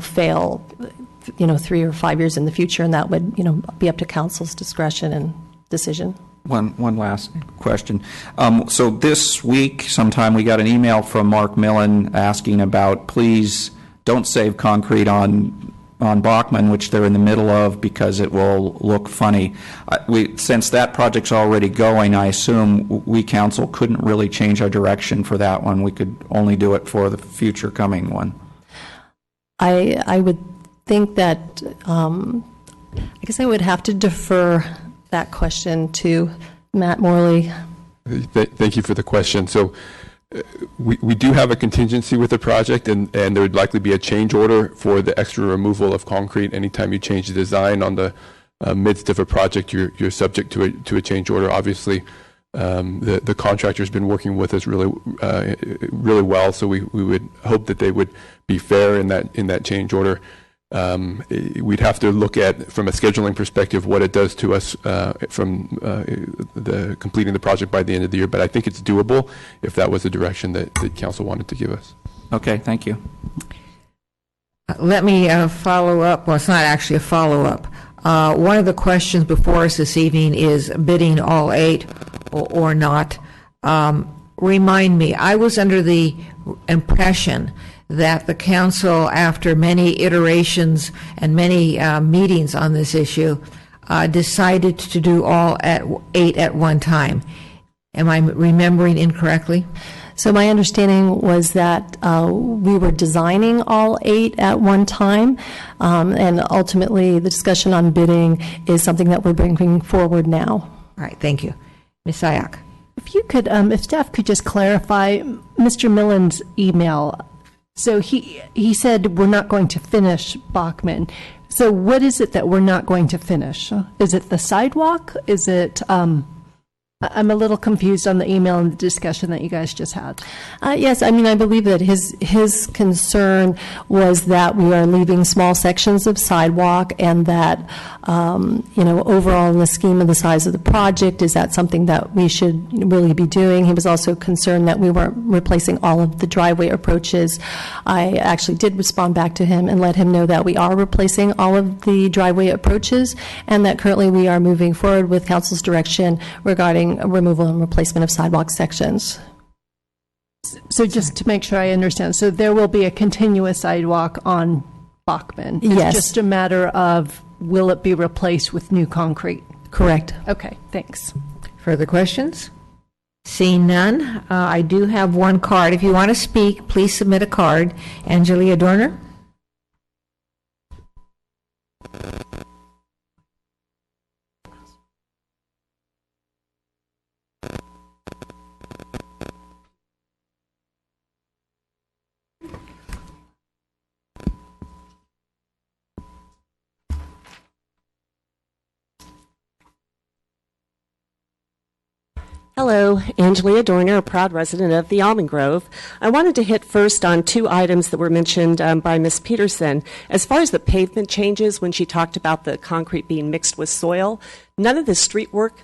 fail 3 or 5 years in the future, and that would, be up to council's discretion and decision. One last question. So this week sometime we got an email from Mark Millen asking about, please don't save concrete on on Bachman, which they're in the middle of, because it will look funny. Since that project's already going, I assume we, council, couldn't really change our direction for that one. We could only do it for the future coming one. I would think that, I guess I would have to defer that question to Matt Morley. Thank you for the question. So we do have a contingency with the project, and there would likely be a change order for the extra removal of concrete. Anytime you change the design on the midst of a project, you're subject to a change order. Obviously, the contractor's been working with us really well, so we would hope that they would be fair in that change order. We'd have to look at, from a scheduling perspective, what it does to us from the completing the project by the end of the year. But I think it's doable if that was the direction that council wanted to give us. Okay, thank you. Let me follow up. Well, it's not actually a follow-up. One of the questions before us this evening is bidding all 8 or not. Remind me, I was under the impression that the council, after many iterations and many meetings on this issue, decided to do all 8 at one time. Am I remembering incorrectly? So my understanding was that we were designing all 8 at one time, and ultimately the discussion on bidding is something that we're bringing forward now. All right, thank you. Ms. Sayak. If you could, if staff could just clarify Mr. Millen's email. So he said we're not going to finish Bachman. So what is it that we're not going to finish? Is it the sidewalk? Is it, I'm a little confused on the email and the discussion that you guys just had. Yes, I mean, I believe that his concern was that we are leaving small sections of sidewalk, and that, overall in the scheme of the size of the project, is that something that we should really be doing? He was also concerned that we weren't replacing all of the driveway approaches. I actually did respond back to him and let him know that we are replacing all of the driveway approaches, and that currently we are moving forward with council's direction regarding removal and replacement of sidewalk sections. So just to make sure I understand, so there will be a continuous sidewalk on Bachman? Yes. It's just a matter of, will it be replaced with new concrete? Correct. Okay, thanks. Further questions? Seeing none, I do have one card. If you want to speak, please submit a card. Angelia Dorner. Hello, Angelia Dorner, a proud resident of the Almond Grove. I wanted to hit first on 2 items that were mentioned by Ms. Peterson. As far as the pavement changes, when she talked about the concrete being mixed with soil, none of the street work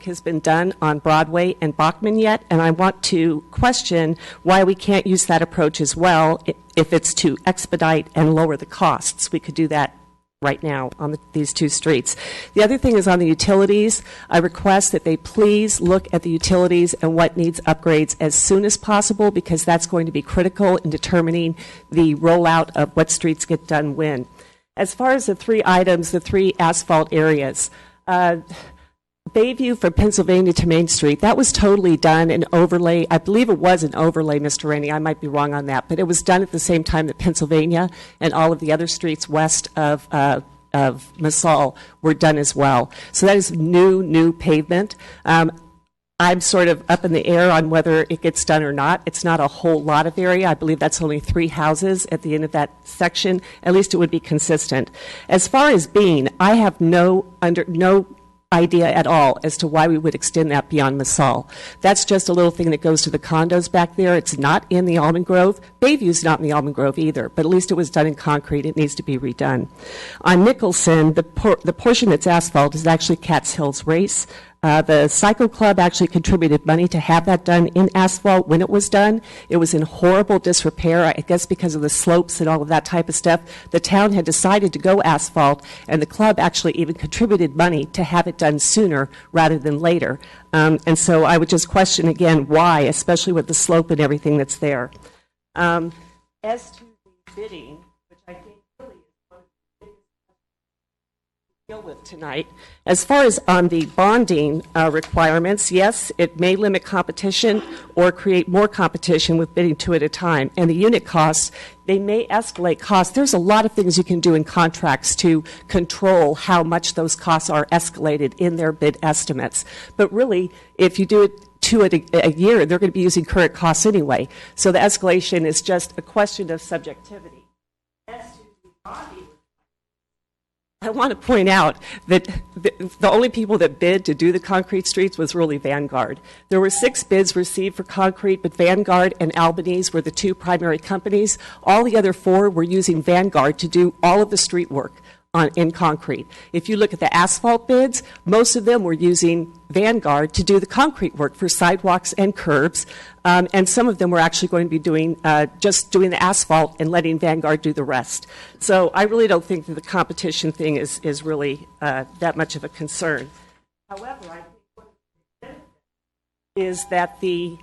has been done on Broadway and Bachman yet, and I want to question why we can't use that approach as well if it's to expedite and lower the costs. We could do that right now on these 2 streets. The other thing is on the utilities. I request that they please look at the utilities and what needs upgrades as soon as possible, because that's going to be critical in determining the rollout of what streets get done when. As far as the 3 items, the 3 asphalt areas, Bayview from Pennsylvania to Main Street, that was totally done an overlay. I believe it was an overlay, Mr. Rainey. I might be wrong on that, but it was done at the same time that Pennsylvania and all of the other streets west of Massal were done as well. So that is new pavement. I'm sort of up in the air on whether it gets done or not. It's not a whole lot of area. I believe that's only 3 houses at the end of that section. At least it would be consistent. As far as Bean, I have no idea at all as to why we would extend that beyond Massal. That's just a little thing that goes to the condos back there. It's not in the Almond Grove. Bayview's not in the Almond Grove either, but at least it was done in concrete. It needs to be redone. On Nicholson, the portion that's asphalt is actually Cat's Hills Race. The Cycle Club actually contributed money to have that done in asphalt when it was done. It was in horrible disrepair, I guess because of the slopes and all of that type of stuff. The town had decided to go asphalt, and the club actually even contributed money to have it done sooner rather than later. And so I would just question again why, especially with the slope and everything that's there. As to the bidding, which I think really is one of deal with tonight. As far as on the bonding requirements, yes, it may limit competition or create more competition with bidding two at a time. And the unit costs, they may escalate costs. There's a lot of things you can do in contracts to control how much those costs are escalated in their bid estimates. But really, if you do it two at a year, they're going to be using current costs anyway. So the escalation is just a question of subjectivity. As to the bonding, I want to point out that the only people that bid to do the concrete streets was really Vanguard. There were 6 bids received for concrete, but Vanguard and Albanese were the 2 primary companies. All the other 4 were using Vanguard to do all of the street work in concrete. If you look at the asphalt bids, most of them were using Vanguard to do the concrete work for sidewalks and curbs, and some of them were actually going to be doing just doing the asphalt and letting Vanguard do the rest. So I really don't think that the competition thing is really that much of a concern. However, I think what is that the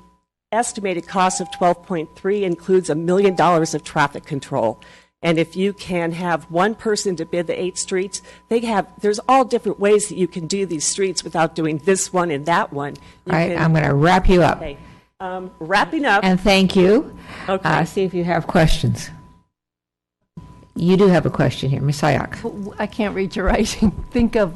estimated cost of 12.3 includes $1 million of traffic control. And if you can have one person to bid the 8 streets, there's all different ways that you can do these streets without doing this one and that one. All right, I'm going to wrap you up. Okay. Wrapping up. And thank you. Okay. See if you have questions. You do have a question here, Ms. Sayak. I can't read your writing. Think of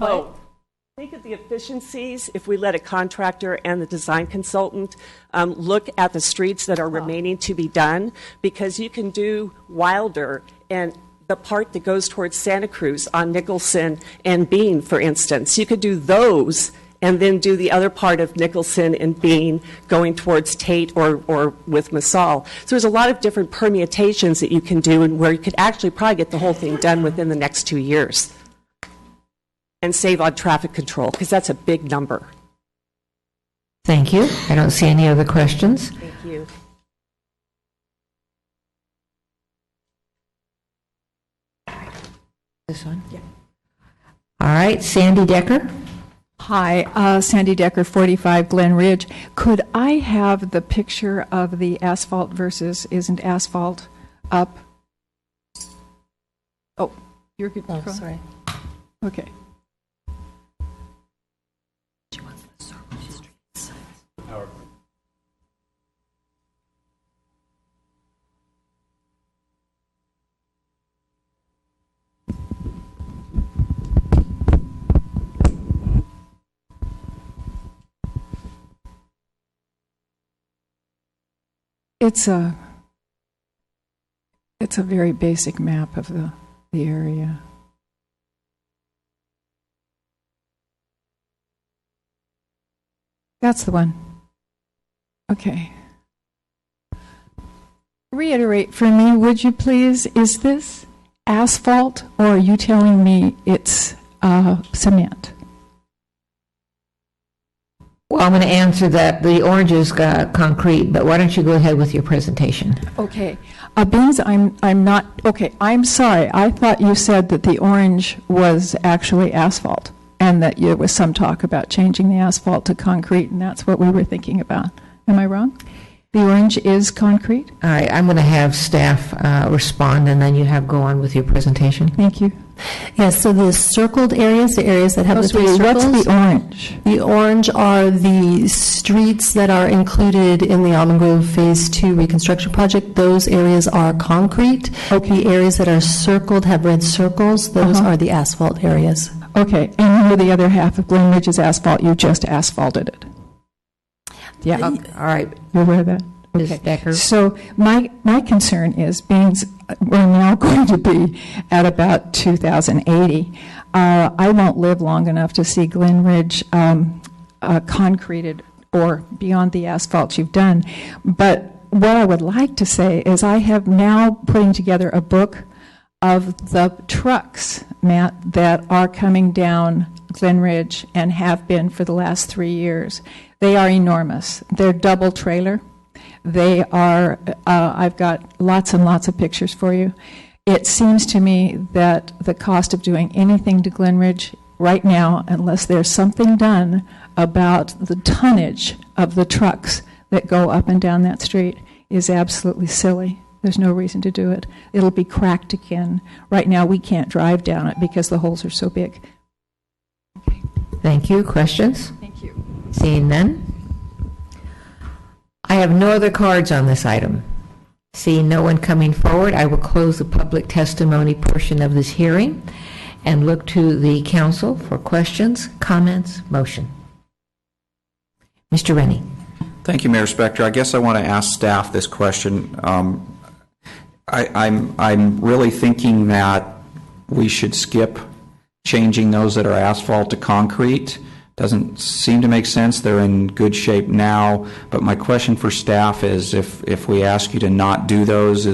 Think of the efficiencies if we let a contractor and the design consultant look at the streets that are remaining to be done, because you can do Wilder and the part that goes towards Santa Cruz on Nicholson and Bean, for instance. You could do those and then do the other part of Nicholson and Bean going towards Tate or with Massal. So there's a lot of different permutations that you can do, and where you could actually probably get the whole thing done within the next 2 years. And save on traffic control, because that's a big number. Thank you. I don't see any other questions. Thank you. This one? Yeah. All right, Sandy Decker. Hi, Sandy Decker, 45 Glen Ridge. Could I have the picture of the asphalt versus isn't asphalt up? Oh, you're good. Oh, sorry. Okay. It's a very basic map of the area. That's the one. Okay. Reiterate for me, would you please, is this asphalt, or are you telling me it's cement? Well, I'm going to answer that. The orange is concrete, but why don't you go ahead with your presentation? Okay. Beans, I'm not, okay, I'm sorry. I thought you said that the orange was actually asphalt, and that there was some talk about changing the asphalt to concrete, and that's what we were thinking about. Am I wrong? The orange is concrete? All right, I'm going to have staff respond, and then you go on with your presentation. Thank you. Yes, so the circled areas, the areas that have the 3 circles. What's the orange? The orange are the streets that are included in the Almond Grove Phase 2 reconstruction project. Those areas are concrete. Okay. The areas that are circled have red circles. Those are the asphalt areas. Okay, and you know the other half of Glen Ridge is asphalt. You just asphalted it. Yeah. All right. You're aware of that? Okay. Decker. So my concern is, being we're now going to be at about 2080, I won't live long enough to see Glen Ridge concreted or beyond the asphalt you've done. But what I would like to say is I have now putting together a book of the trucks, Matt, that are coming down Glen Ridge and have been for the last 3 years. They are enormous. They're double trailer. They are, I've got lots and lots of pictures for you. It seems to me that the cost of doing anything to Glen Ridge right now, unless there's something done about the tonnage of the trucks that go up and down that street, is absolutely silly. There's no reason to do it. It'll be cracked again. Right now we can't drive down it because the holes are so big. Thank you. Questions? Thank you. Seeing none. I have no other cards on this item. Seeing no one coming forward, I will close the public testimony portion of this hearing and look to the council for questions, comments, motion. Mr. Rennie. Thank you, Mayor Spector. I guess I want to ask staff this question. I'm really thinking that we should skip changing those that are asphalt to concrete. Doesn't seem to make sense. They're in good shape now. But my question for staff is, if we ask you to not do those,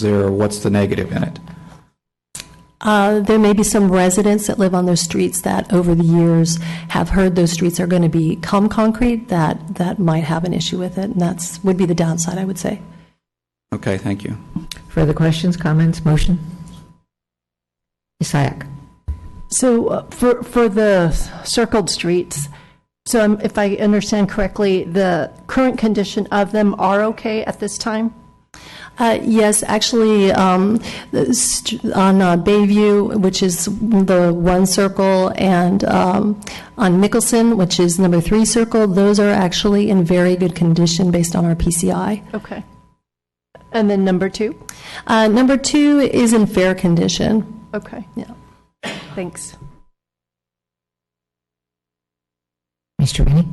what's the negative in it? There may be some residents that live on those streets that over the years have heard those streets are going to become concrete that might have an issue with it, and that would be the downside, I would say. Okay, thank you. Further questions, comments, motion? Isaac. So for the circled streets, so if I understand correctly, the current condition of them are okay at this time? Yes, actually, on Bayview, which is the one circle, and on Mickelson, which is number 3 circle, those are actually in very good condition based on our PCI. Okay. And then number 2? Number 2 is in fair condition. Okay. Yeah. Thanks. Mr. Rennie?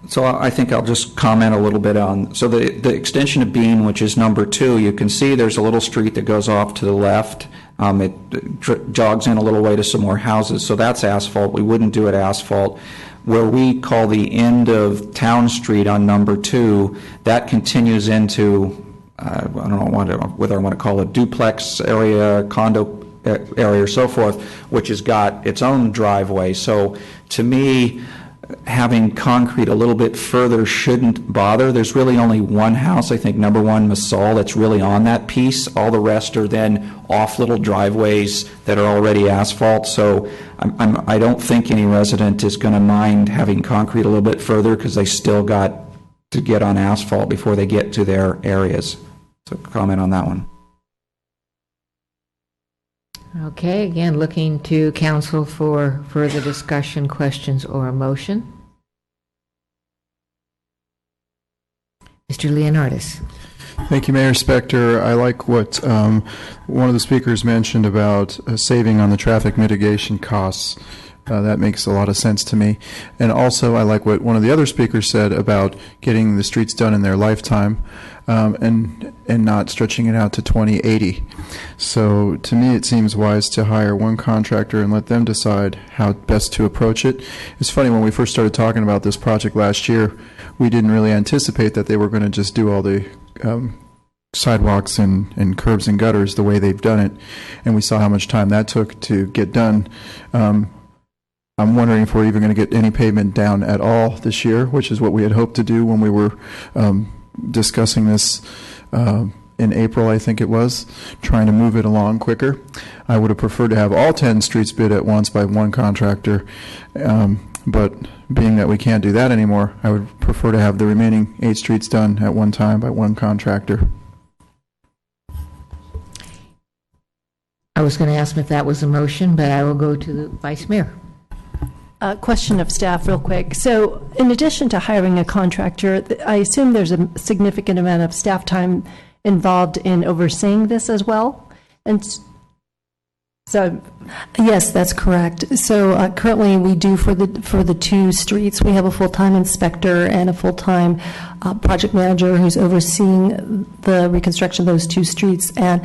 So I think I'll just comment a little bit on, so the extension of Bean, which is number 2, you can see there's a little street that goes off to the left. It jogs in a little way to some more houses, so that's asphalt. We wouldn't do it asphalt. Where we call the end of Town Street on number 2, that continues into, I don't know whether I want to call it duplex area, condo area, or so forth, which has got its own driveway. So to me, having concrete a little bit further shouldn't bother. There's really only one house, I think number 1 Masol, that's really on that piece. All the rest are then off little driveways that are already asphalt. So I don't think any resident is going to mind having concrete a little bit further, because they still got to get on asphalt before they get to their areas. So comment on that one. Okay, again, looking to council for further discussion, questions, or a motion. Mr. Leonardis. Thank you, Mayor Spector. I like what one of the speakers mentioned about saving on the traffic mitigation costs. That makes a lot of sense to me. And also, I like what one of the other speakers said about getting the streets done in their lifetime and not stretching it out to 2080. So to me, it seems wise to hire one contractor and let them decide how best to approach it. It's funny, when we first started talking about this project last year, we didn't really anticipate that they were going to just do all the sidewalks and curbs and gutters the way they've done it. And we saw how much time that took to get done. I'm wondering if we're even going to get any pavement down at all this year, which is what we had hoped to do when we were discussing this in April, I think it was, trying to move it along quicker. I would have preferred to have all 10 streets bid at once by one contractor, but being that we can't do that anymore, I would prefer to have the remaining 8 streets done at one time by one contractor. I was going to ask if that was a motion, but I will go to the Vice Mayor. Question of staff real quick. So in addition to hiring a contractor, I assume there's a significant amount of staff time involved in overseeing this as well? And so, yes, that's correct. So currently we do for the 2 streets, we have a full-time inspector and a full-time project manager who's overseeing the reconstruction of those 2 streets. And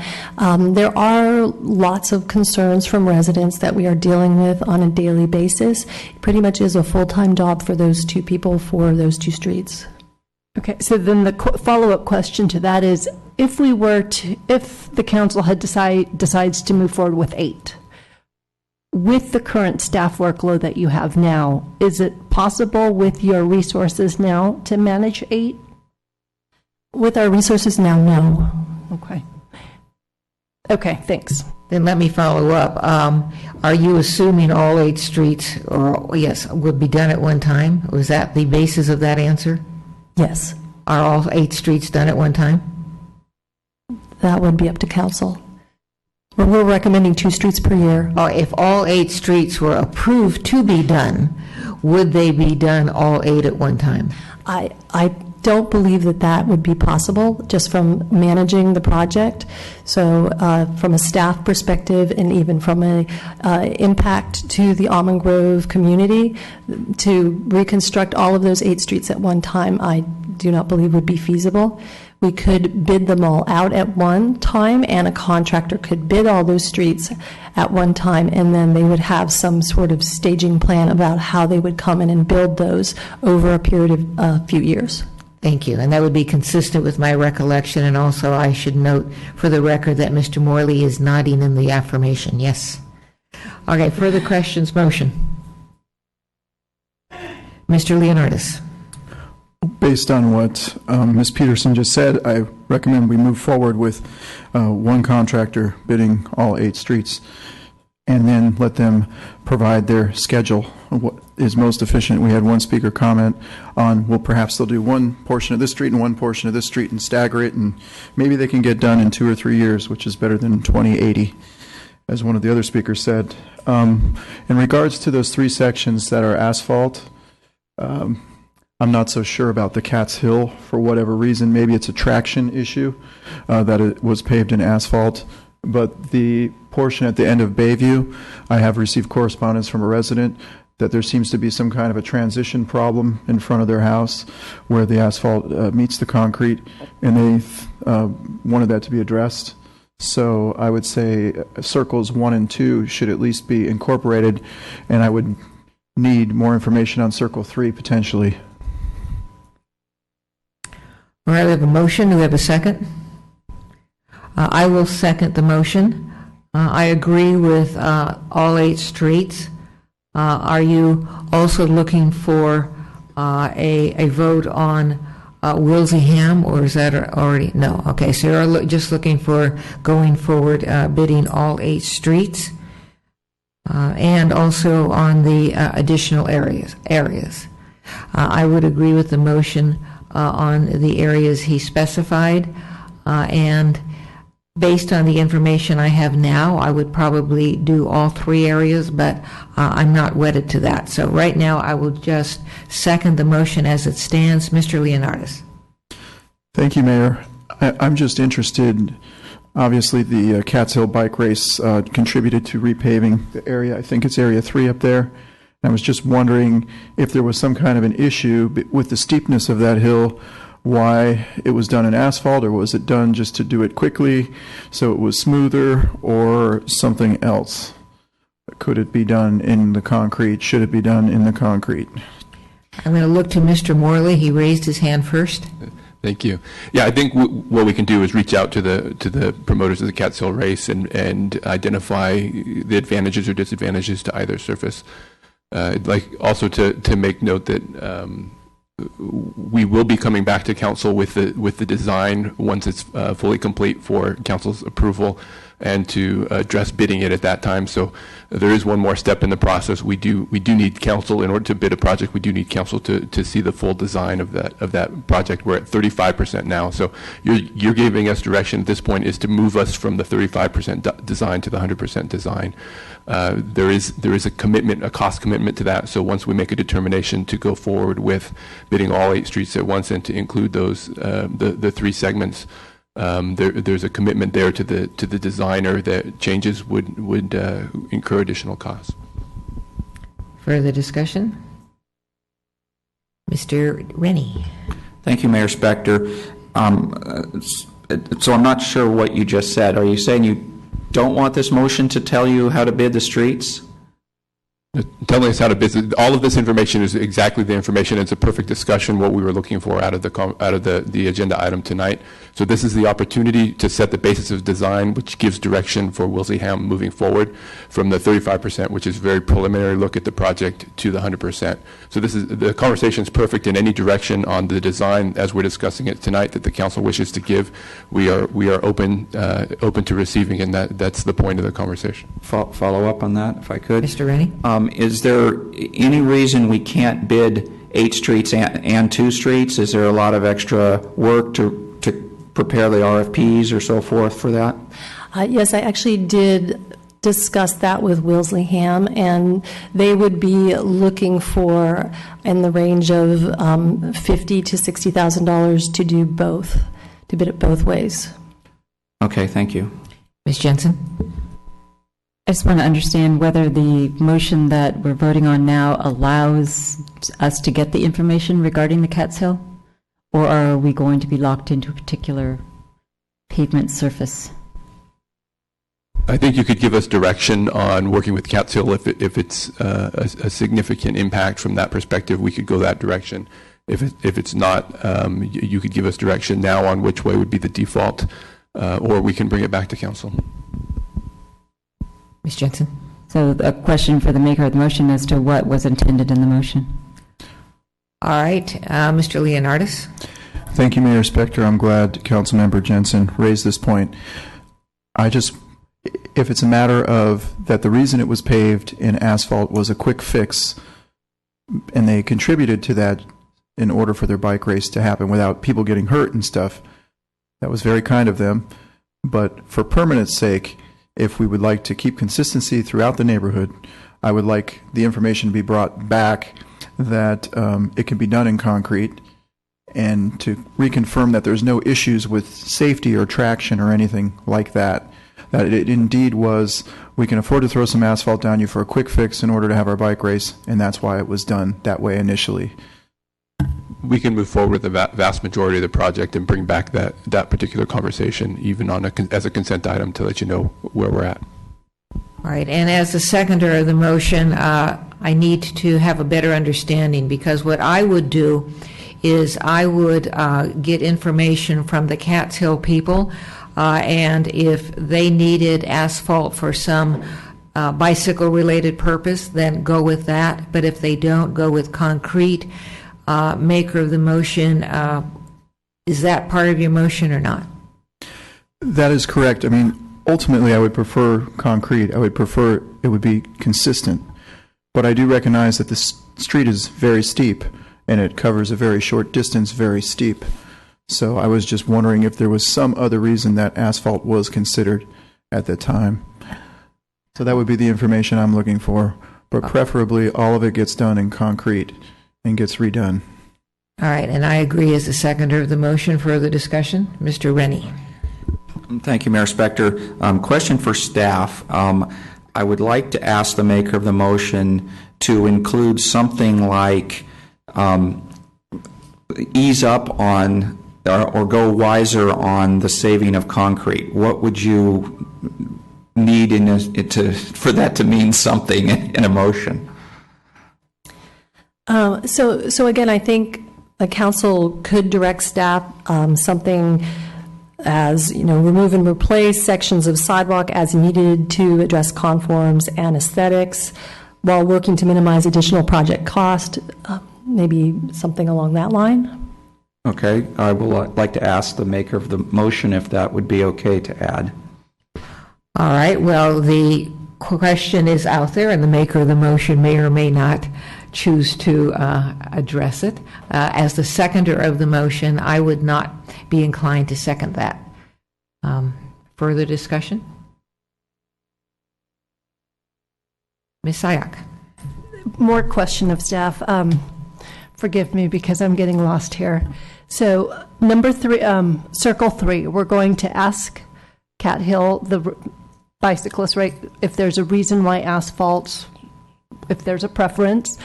there are lots of concerns from residents that we are dealing with on a daily basis. It pretty much is a full-time job for those 2 people for those 2 streets. Okay, so then the follow-up question to that is, if the council had decides to move forward with 8, with the current staff workload that you have now, is it possible with your resources now to manage 8? With our resources now, no. Okay. Okay, thanks. Then let me follow up. Are you assuming all 8 streets, or yes, would be done at one time? Was that the basis of that answer? Yes. Are all 8 streets done at one time? That would be up to council. Well, we're recommending 2 streets per year. If all 8 streets were approved to be done, would they be done all 8 at one time? I don't believe that would be possible just from managing the project. So from a staff perspective and even from a impact to the Almond Grove community, to reconstruct all of those 8 streets at one time, I do not believe would be feasible. We could bid them all out at one time, and a contractor could bid all those streets at one time, and then they would have some sort of staging plan about how they would come in and build those over a period of a few years. Thank you. And that would be consistent with my recollection. And also, I should note for the record that Mr. Morley is nodding in the affirmation. Yes. Okay, further questions, motion. Mr. Leonardis. Based on what Ms. Peterson just said, I recommend we move forward with one contractor bidding all 8 streets, and then let them provide their schedule of what is most efficient. We had one speaker comment on, well, perhaps they'll do one portion of this street and one portion of this street and stagger it, and maybe they can get done in 2 or 3 years, which is better than 2080, as one of the other speakers said. In regards to those 3 sections that are asphalt, I'm not so sure about the Cat's Hill for whatever reason. Maybe it's a traction issue that it was paved in asphalt. But the portion at the end of Bayview, I have received correspondence from a resident that there seems to be some kind of a transition problem in front of their house where the asphalt meets the concrete, and they wanted that to be addressed. So I would say circles 1 and 2 should at least be incorporated, and I would need more information on circle 3 potentially. All right, we have a motion. Do we have a second? I will second the motion. I agree with all 8 streets. Are you also looking for a vote on Wilseyham, or is that already? No. Okay, so you're just looking for going forward bidding all 8 streets, and also on the additional areas. I would agree with the motion on the areas he specified, and based on the information I have now, I would probably do all 3 areas, but I'm not wedded to that. So right now, I will just second the motion as it stands. Mr. Leonardis. Thank you, Mayor. I'm just interested. Obviously, the Cat's Hill bike race contributed to repaving the area. I think it's area 3 up there. I was just wondering if there was some kind of an issue with the steepness of that hill, why it was done in asphalt, or was it done just to do it quickly so it was smoother, or something else? Could it be done in the concrete? Should it be done in the concrete? I'm going to look to Mr. Morley. He raised his hand first. Thank you. Yeah, I think what we can do is reach out to the promoters of the Cat's Hill race and identify the advantages or disadvantages to either surface. I'd like also to make note that we will be coming back to council with the design once it's fully complete for council's approval, and to address bidding it at that time. So there is one more step in the process. We do need council in order to bid a project. We do need council to see the full design of that project. We're at 35% now. So you're giving us direction at this point is to move us from the 35% design to the 100% design. There is a commitment, a cost commitment to that. So once we make a determination to go forward with bidding all 8 streets at once and to include those the 3 segments, there's a commitment there to the designer that changes would incur additional costs. Further discussion? Mr. Rennie. Thank you, Mayor Spector. So I'm not sure what you just said. Are you saying you don't want this motion to tell you how to bid the streets? Telling us how to bid. All of this information is exactly the information. It's a perfect discussion what we were looking for out of the agenda item tonight. So this is the opportunity to set the basis of design, which gives direction for Wilseyham moving forward from the 35%, which is a very preliminary look at the project, to the 100%. So the conversation is perfect in any direction on the design as we're discussing it tonight that the council wishes to give. We are open to receiving, and that's the point of the conversation. Follow up on that, if I could. Mr. Rennie? Is there any reason we can't bid 8 streets and 2 streets? Is there a lot of extra work to prepare the RFPs or so forth for that? Yes, I actually did discuss that with Wilsley Ham, and they would be looking for in the range of $50,000 to $60,000 to do both, to bid it both ways. Okay, thank you. Ms. Jensen? I just want to understand whether the motion that we're voting on now allows us to get the information regarding the Cat's Hill, or are we going to be locked into a particular pavement surface? I think you could give us direction on working with Cat's Hill if it's a significant impact from that perspective. We could go that direction. If it's not, you could give us direction now on which way would be the default, or we can bring it back to council. Ms. Jensen? So a question for the maker of the motion as to what was intended in the motion. All right, Mr. Leonardis? Thank you, Mayor Spector. I'm glad Councilmember Jensen raised this point. If it's a matter of that the reason it was paved in asphalt was a quick fix, and they contributed to that in order for their bike race to happen without people getting hurt and stuff, that was very kind of them. But for permanence sake, if we would like to keep consistency throughout the neighborhood, I would like the information to be brought back that it can be done in concrete, and to reconfirm that there's no issues with safety or traction or anything like that. That it indeed was, we can afford to throw some asphalt down you for a quick fix in order to have our bike race, and that's why it was done that way initially. We can move forward with the vast majority of the project and bring back that particular conversation, even on as a consent item, to let you know where we're at. All right, and as the seconder of the motion, I need to have a better understanding, because what I would do is I would get information from the Cat's Hill people, and if they needed asphalt for some bicycle-related purpose, then go with that. But if they don't, go with concrete. Maker of the motion, is that part of your motion or not? That is correct. I mean, ultimately, I would prefer concrete. I would prefer it would be consistent. But I do recognize that the street is very steep, and it covers a very short distance, very steep. So I was just wondering if there was some other reason that asphalt was considered at the time. So that would be the information I'm looking for. But preferably, all of it gets done in concrete and gets redone. All right, and I agree as the seconder of the motion. Further discussion? Mr. Rennie. Thank you, Mayor Spector. Question for staff. I would like to ask the maker of the motion to include something like ease up on or go wiser on the saving of concrete. What would you need for that to mean something in a motion? So again, I think the council could direct staff something as, remove and replace sections of sidewalk as needed to address conforms and aesthetics while working to minimize additional project cost, maybe something along that line. Okay, I will like to ask the maker of the motion if that would be okay to add. All right, well, the question is out there, and the maker of the motion may or may not choose to address it. As the seconder of the motion, I would not be inclined to second that. Further discussion? Ms. Sayak. More question of staff. Forgive me because I'm getting lost here. So number 3, circle 3, we're going to ask Cat Hill, the bicyclist, right, if there's a reason why asphalt, if there's a preference.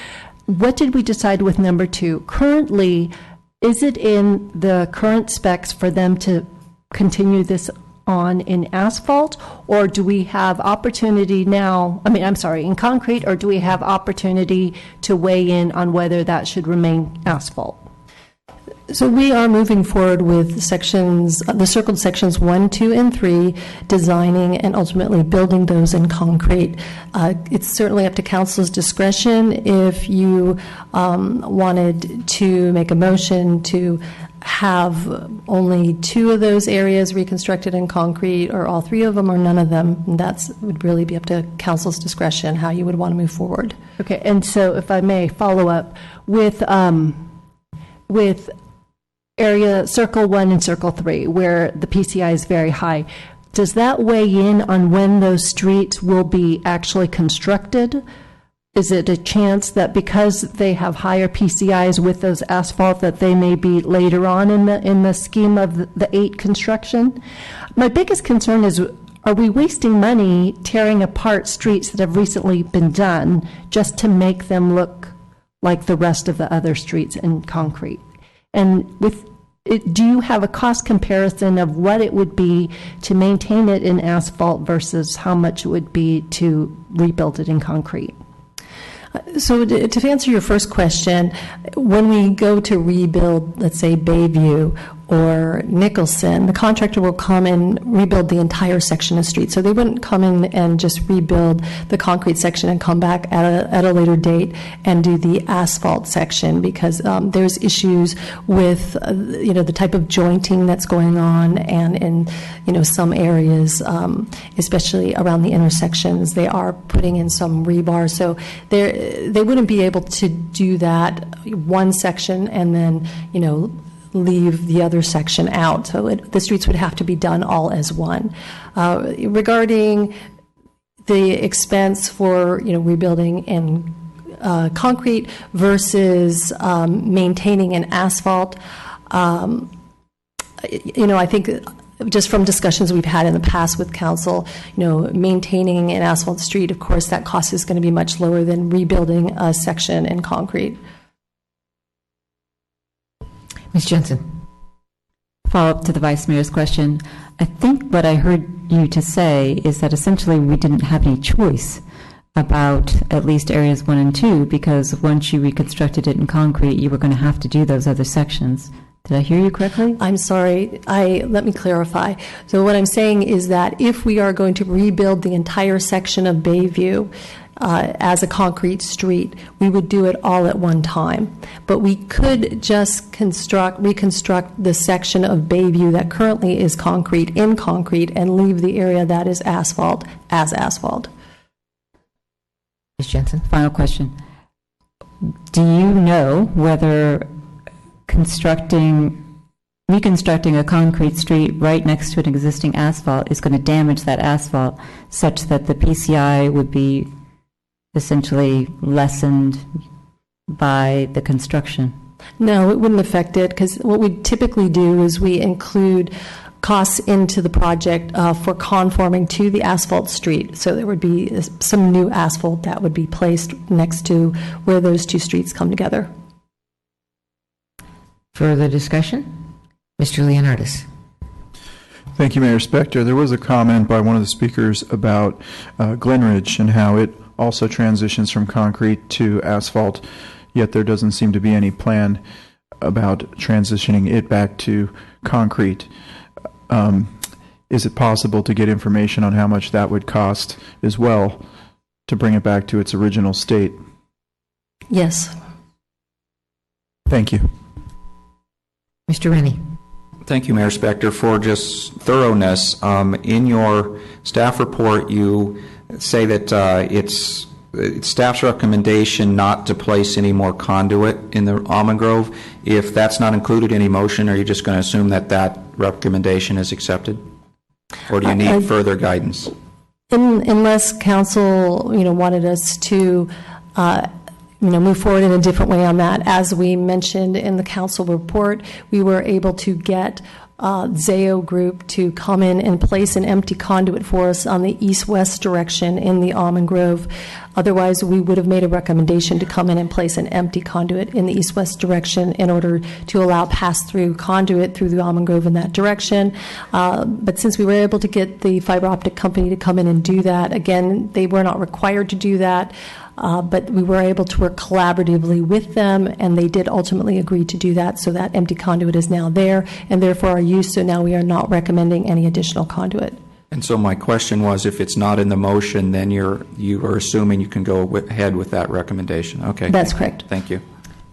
What did we decide with number 2? Currently, is it in the current specs for them to continue this on in asphalt, or do we have opportunity now, in concrete, or do we have opportunity to weigh in on whether that should remain asphalt? So we are moving forward with the circled sections 1, 2, and 3, designing and ultimately building those in concrete. It's certainly up to council's discretion if you wanted to make a motion to have only 2 of those areas reconstructed in concrete, or all 3 of them, or none of them. That would really be up to council's discretion how you would want to move forward. Okay, and so if I may follow up with area, Circle 1 and Circle 3, where the PCI is very high. Does that weigh in on when those streets will be actually constructed? Is it a chance that because they have higher PCIs with those asphalt that they may be later on in the scheme of the 8 construction? My biggest concern is, are we wasting money tearing apart streets that have recently been done just to make them look like the rest of the other streets in concrete? And do you have a cost comparison of what it would be to maintain it in asphalt versus how much it would be to rebuild it in concrete? So to answer your first question, when we go to rebuild, let's say, Bayview or Nicholson, the contractor will come and rebuild the entire section of street. So they wouldn't come in and just rebuild the concrete section and come back at a later date and do the asphalt section, because there's issues with the type of jointing that's going on, and in some areas, especially around the intersections, they are putting in some rebar. So they wouldn't be able to do that one section and then leave the other section out. So the streets would have to be done all as one. Regarding the expense for rebuilding in concrete versus maintaining in asphalt, I think just from discussions we've had in the past with council, maintaining an asphalt street, of course, that cost is going to be much lower than rebuilding a section in concrete. Ms. Jensen. Follow up to the Vice Mayor's question. I think what I heard you to say is that essentially we didn't have any choice about at least areas 1 and 2, because once you reconstructed it in concrete, you were going to have to do those other sections. Did I hear you correctly? I'm sorry. Let me clarify. So what I'm saying is that if we are going to rebuild the entire section of Bayview as a concrete street, we would do it all at one time. But we could just reconstruct the section of Bayview that currently is concrete in concrete and leave the area that is asphalt as asphalt. Ms. Jensen. Final question. Do you know whether reconstructing a concrete street right next to an existing asphalt is going to damage that asphalt such that the PCI would be essentially lessened by the construction? No, it wouldn't affect it, because what we typically do is we include costs into the project for conforming to the asphalt street. So there would be some new asphalt that would be placed next to where those two streets come together. Further discussion? Mr. Leonardis. Thank you, Mayor Spector. There was a comment by one of the speakers about Glenridge and how it also transitions from concrete to asphalt, yet there doesn't seem to be any plan about transitioning it back to concrete. Is it possible to get information on how much that would cost as well to bring it back to its original state? Yes. Thank you. Mr. Rennie. Thank you, Mayor Spector, for just thoroughness. In your staff report, you say that it's staff's recommendation not to place any more conduit in the almond grove. If that's not included in any motion, are you just going to assume that that recommendation is accepted? Or do you need further guidance? Unless council, wanted us to move forward in a different way on that. As we mentioned in the council report, we were able to get Zayo Group to come in and place an empty conduit for us on the east-west direction in the almond grove. Otherwise, we would have made a recommendation to come in and place an empty conduit in the east-west direction in order to allow pass-through conduit through the almond grove in that direction. But since we were able to get the fiber optic company to come in and do that, again, they were not required to do that. But we were able to work collaboratively with them, and they did ultimately agree to do that, so that empty conduit is now there, and therefore our use, so now we are not recommending any additional conduit. And so my question was, if it's not in the motion, then you are assuming you can go ahead with that recommendation. Okay. That's correct. Thank you.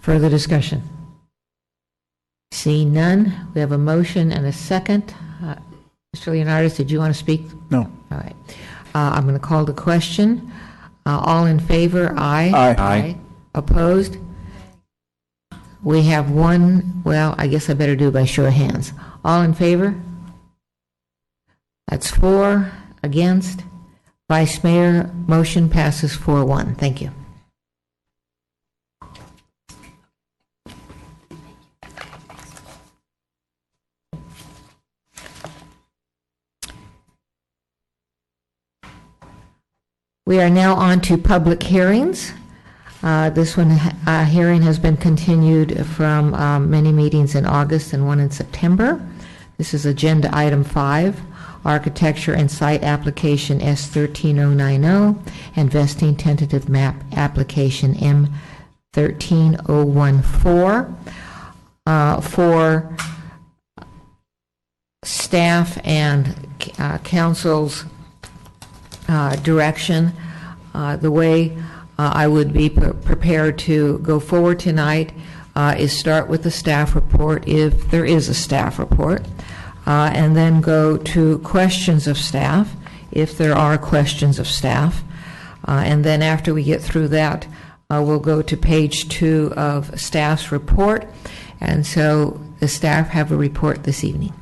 Further discussion? Seeing none, we have a motion and a second. Mr. Leonardis, did you want to speak? No. All right. I'm going to call the question. All in favor, aye. Aye. Opposed? We have one, well, I guess I better do it by show of hands. All in favor? That's 4. Against? Vice Mayor, motion passes 4-1. Thank you. We are now on to public hearings. This one hearing has been continued from many meetings in August and one in September. This is agenda item 5, architecture and site application S13090 and vesting tentative map application M13014 for staff and council's direction. The way I would be prepared to go forward tonight is start with the staff report, if there is a staff report, and then go to questions of staff, if there are questions of staff. And then after we get through that, we'll go to page 2 of staff's report. And so the staff have a report this evening.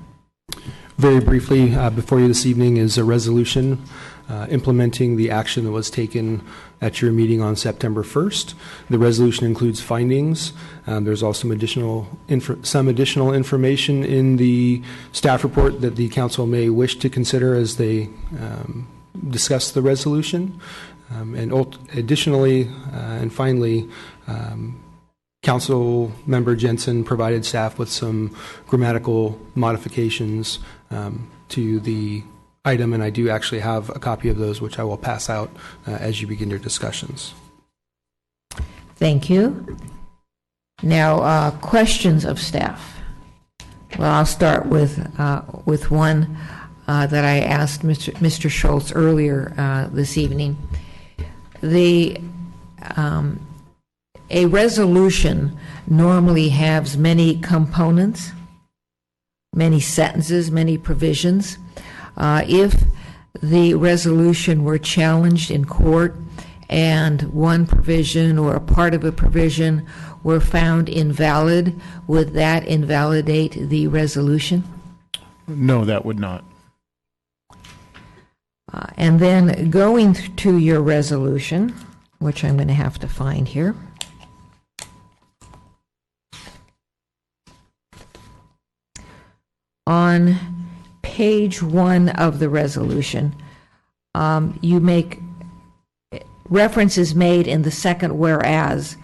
Very briefly, before you this evening is a resolution implementing the action that was taken at your meeting on September 1st. The resolution includes findings. There's also some additional information in the staff report that the council may wish to consider as they discuss the resolution. And additionally, and finally, Council Member Jensen provided staff with some grammatical modifications to the item, and I do actually have a copy of those, which I will pass out as you begin your discussions. Thank you. Now, questions of staff. Well, I'll start with one that I asked Mr. Schultz earlier this evening. A resolution normally has many components, many sentences, many provisions. If the resolution were challenged in court and one provision or a part of a provision were found invalid, would that invalidate the resolution? No, that would not. And then going to your resolution, which I'm going to have to find here. On page 1 of the resolution, you make references made in the second whereas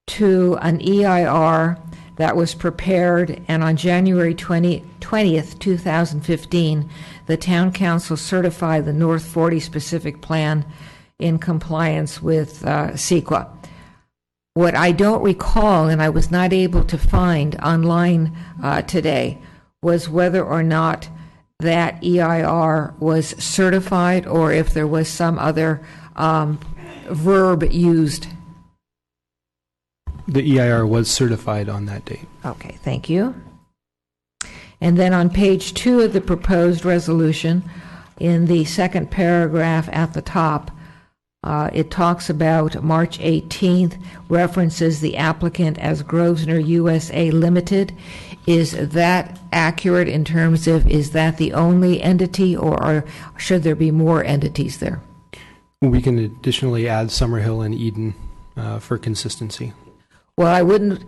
to an EIR that was prepared, and on January 20th, 2015, the Town Council certified the North 40 specific plan in compliance with CEQA. What I don't recall, and I was not able to find online today, was whether or not that EIR was certified or if there was some other verb used. The EIR was certified on that date. Okay, thank you. And then on page 2 of the proposed resolution, in the second paragraph at the top, it talks about March 18th, references the applicant as Grosvenor USA Limited. Is that accurate in terms of, is that the only entity, or should there be more entities there? We can additionally add Summerhill and Eden for consistency. Well, I wouldn't,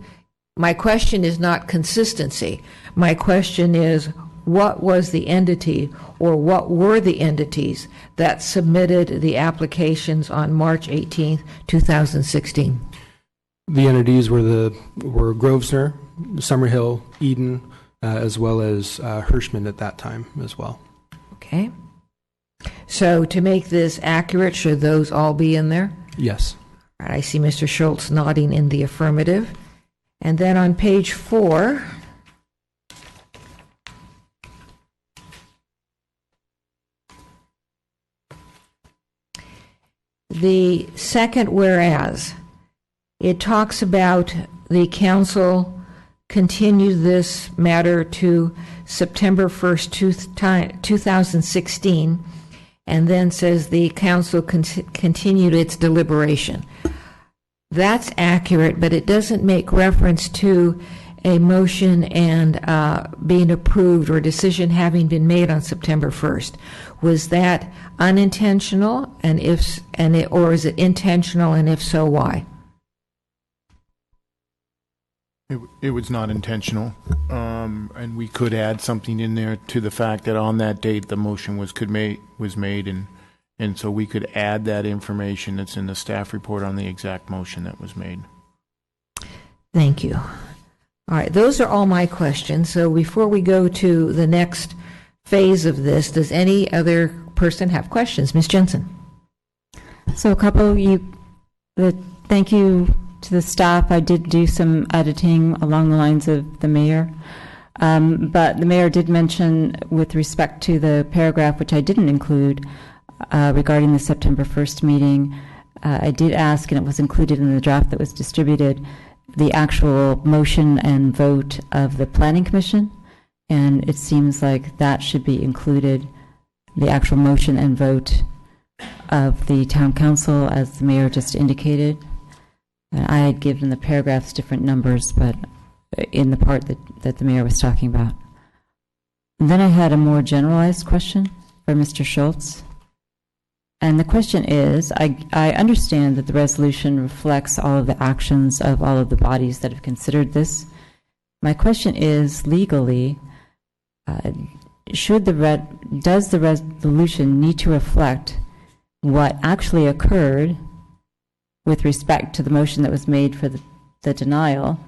my question is not consistency. My question is, what was the entity, or what were the entities that submitted the applications on March 18th, 2016? The entities were Grosvenor, Summerhill, Eden, as well as Hirschman at that time as well. Okay. So to make this accurate, should those all be in there? Yes. All right, I see Mr. Schultz nodding in the affirmative. And then on page 4, the second whereas, it talks about the council continued this matter to September 1st, 2016, and then says the council continued its deliberation. That's accurate, but it doesn't make reference to a motion and being approved or decision having been made on September 1st. Was that unintentional, or is it intentional, and if so, why? It was not intentional, and we could add something in there to the fact that on that date the motion was made, and so we could add that information that's in the staff report on the exact motion that was made. Thank you. All right, those are all my questions. So before we go to the next phase of this, does any other person have questions? Ms. Jensen. So a couple, thank you to the staff. I did do some editing along the lines of the mayor. But the mayor did mention, with respect to the paragraph, which I didn't include, regarding the September 1st meeting, I did ask, and it was included in the draft that was distributed, the actual motion and vote of the Planning Commission, and it seems like that should be included, the actual motion and vote of the Town Council, as the mayor just indicated. I had given the paragraphs different numbers, but in the part that the mayor was talking about. And then I had a more generalized question for Mr. Schultz. And the question is, I understand that the resolution reflects all of the actions of all of the bodies that have considered this. My question is, legally, does the resolution need to reflect what actually occurred with respect to the motion that was made for the denial?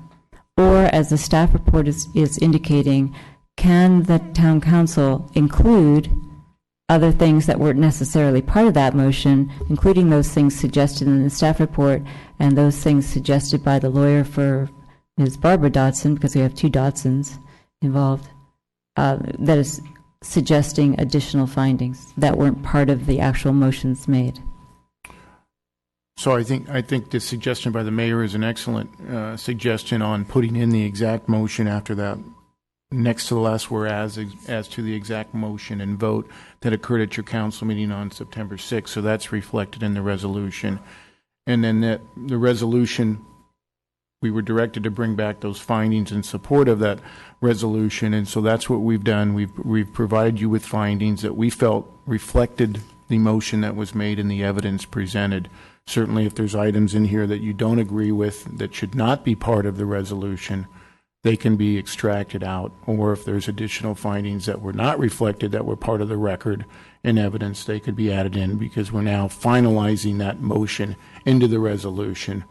Or, as the staff report is indicating, can the Town Council include other things that weren't necessarily part of that motion, including those things suggested in the staff report and those things suggested by the lawyer for Ms. Barbara Dodson, because we have two Dodsons involved, that is suggesting additional findings that weren't part of the actual motions made? So I think the suggestion by the mayor is an excellent suggestion on putting in the exact motion after that, next to the last whereas, as to the exact motion and vote that occurred at your council meeting on September 6th. So that's reflected in the resolution. And then the resolution, we were directed to bring back those findings in support of that resolution. And so that's what we've done. We've provided you with findings that we felt reflected the motion that was made and the evidence presented. Certainly, if there's items in here that you don't agree with that should not be part of the resolution, they can be extracted out. Or if there's additional findings that were not reflected that were part of the record and evidence, they could be added in, because we're now finalizing that motion into the resolution,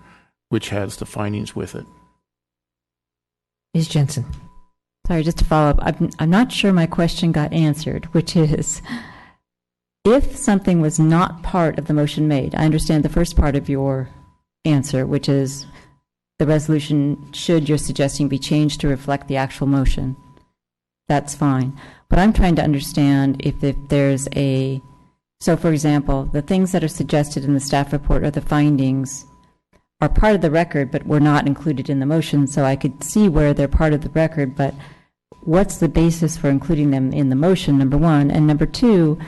which has the findings with it. Ms. Jensen. Sorry, just to follow up, I'm not sure my question got answered, which is, if something was not part of the motion made, I understand the first part of your answer, which is the resolution should, you're suggesting, be changed to reflect the actual motion. That's fine. But I'm trying to understand if there's so for example, the things that are suggested in the staff report or the findings are part of the record but were not included in the motion, so I could see where they're part of the record, but what's the basis for including them in the motion, number one? And number two,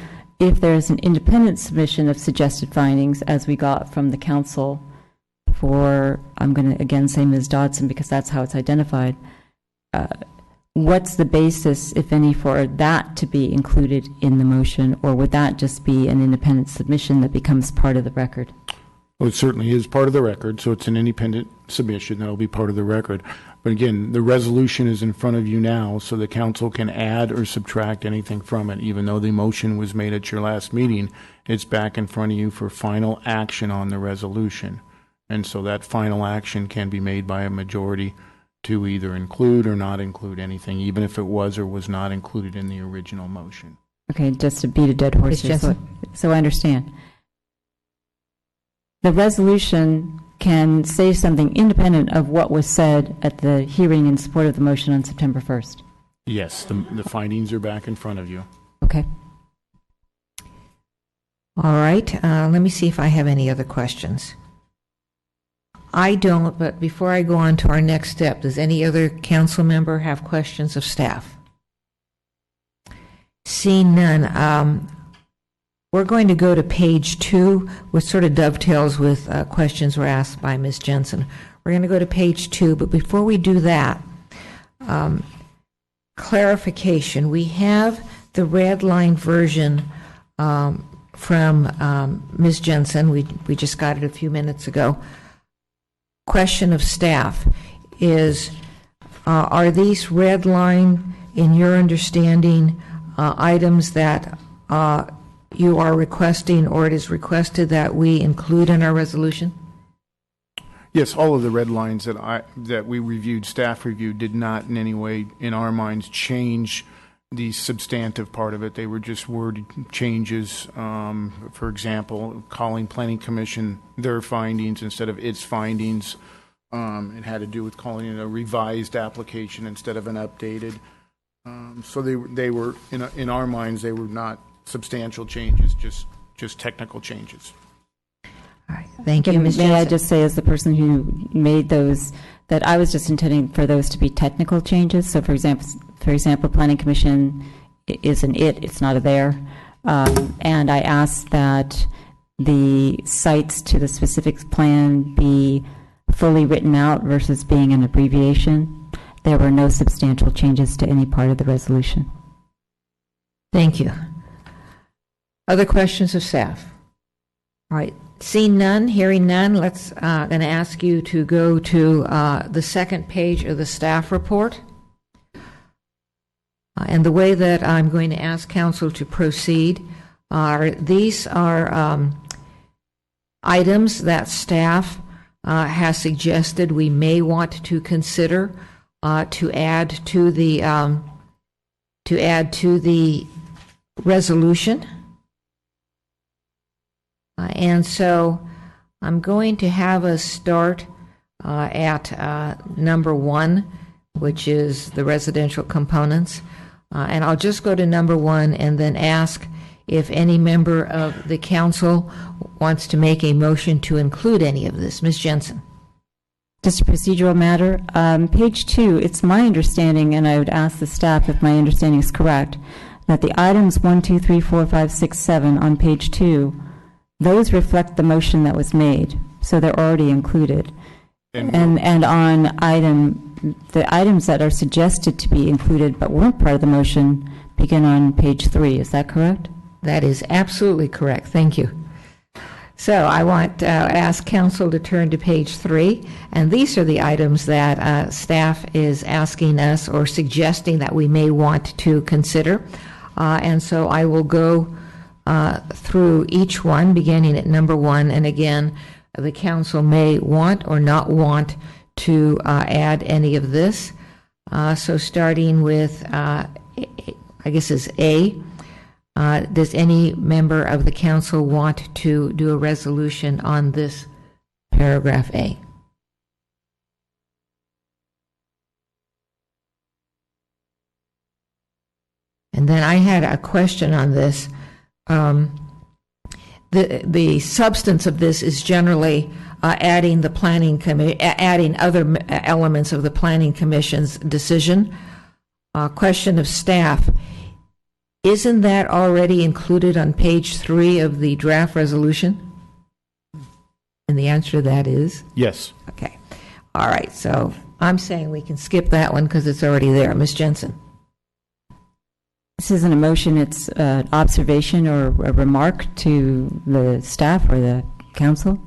if there's an independent submission of suggested findings, as we got from the council for, I'm going to again say Ms. Dodson because that's how it's identified, what's the basis, if any, for that to be included in the motion, or would that just be an independent submission that becomes part of the record? Well, it certainly is part of the record, so it's an independent submission that will be part of the record. But again, the resolution is in front of you now, so the council can add or subtract anything from it. Even though the motion was made at your last meeting, it's back in front of you for final action on the resolution. And so that final action can be made by a majority to either include or not include anything, even if it was or was not included in the original motion. Okay, just to beat a dead horse here, so I understand. The resolution can say something independent of what was said at the hearing in support of the motion on September 1st. Yes, the findings are back in front of you. Okay. All right, let me see if I have any other questions. I don't, but before I go on to our next step, does any other council member have questions of staff? Seeing none, we're going to go to page 2, which sort of dovetails with questions were asked by Ms. Jensen. We're going to go to page 2, but before we do that, clarification. We have the red line version from Ms. Jensen. We just got it a few minutes ago. Question of staff is, are these red line, in your understanding, items that you are requesting, or it is requested that we include in our resolution? Yes, all of the red lines that we reviewed, staff reviewed, did not in any way, in our minds, change the substantive part of it. They were just word changes. For example, calling Planning Commission their findings instead of its findings. It had to do with calling it a revised application instead of an updated. So they were in our minds, they were not substantial changes, just technical changes. All right, thank you, Ms. Jensen. May I just say, as the person who made those, that I was just intending for those to be technical changes. So, for example, Planning Commission is an it's not a there, and I asked that the sites to the specific plan be fully written out versus being an abbreviation. There were no substantial changes to any part of the resolution. Thank you. Other questions of staff? All right. Seeing none, hearing none, let's going to ask you to go to the second page of the staff report. And the way that I'm going to ask council to proceed are these are items that staff has suggested we may want to consider to add to the resolution. And so I'm going to have us start at number 1, which is the residential components. And I'll just go to number 1 and then ask if any member of the council wants to make a motion to include any of this. Ms. Jensen. Just a procedural matter. Page 2, it's my understanding, and I would ask the staff if my understanding is correct, that the items 1, 2, 3, 4, 5, 6, 7 on page 2, those reflect the motion that was made, so they're already included. And on the items that are suggested to be included but weren't part of the motion begin on page 3. Is that correct? That is absolutely correct. Thank you. So I want to ask council to turn to page 3, and these are the items that staff is asking us or suggesting that we may want to consider. And so I will go through each one, beginning at number 1, and again, the council may want or not want to add any of this. So starting with, I guess is A, does any member of the council want to do a resolution on this paragraph A? And then I had a question on this. The substance of this is generally adding adding other elements of the Planning Commission's decision. Question of staff: isn't that already included on page 3 of the draft resolution? And the answer to that is yes. Okay. All right. So I'm saying we can skip that one because it's already there. Ms. Jensen. This isn't a motion, it's an observation or a remark to the staff or the council.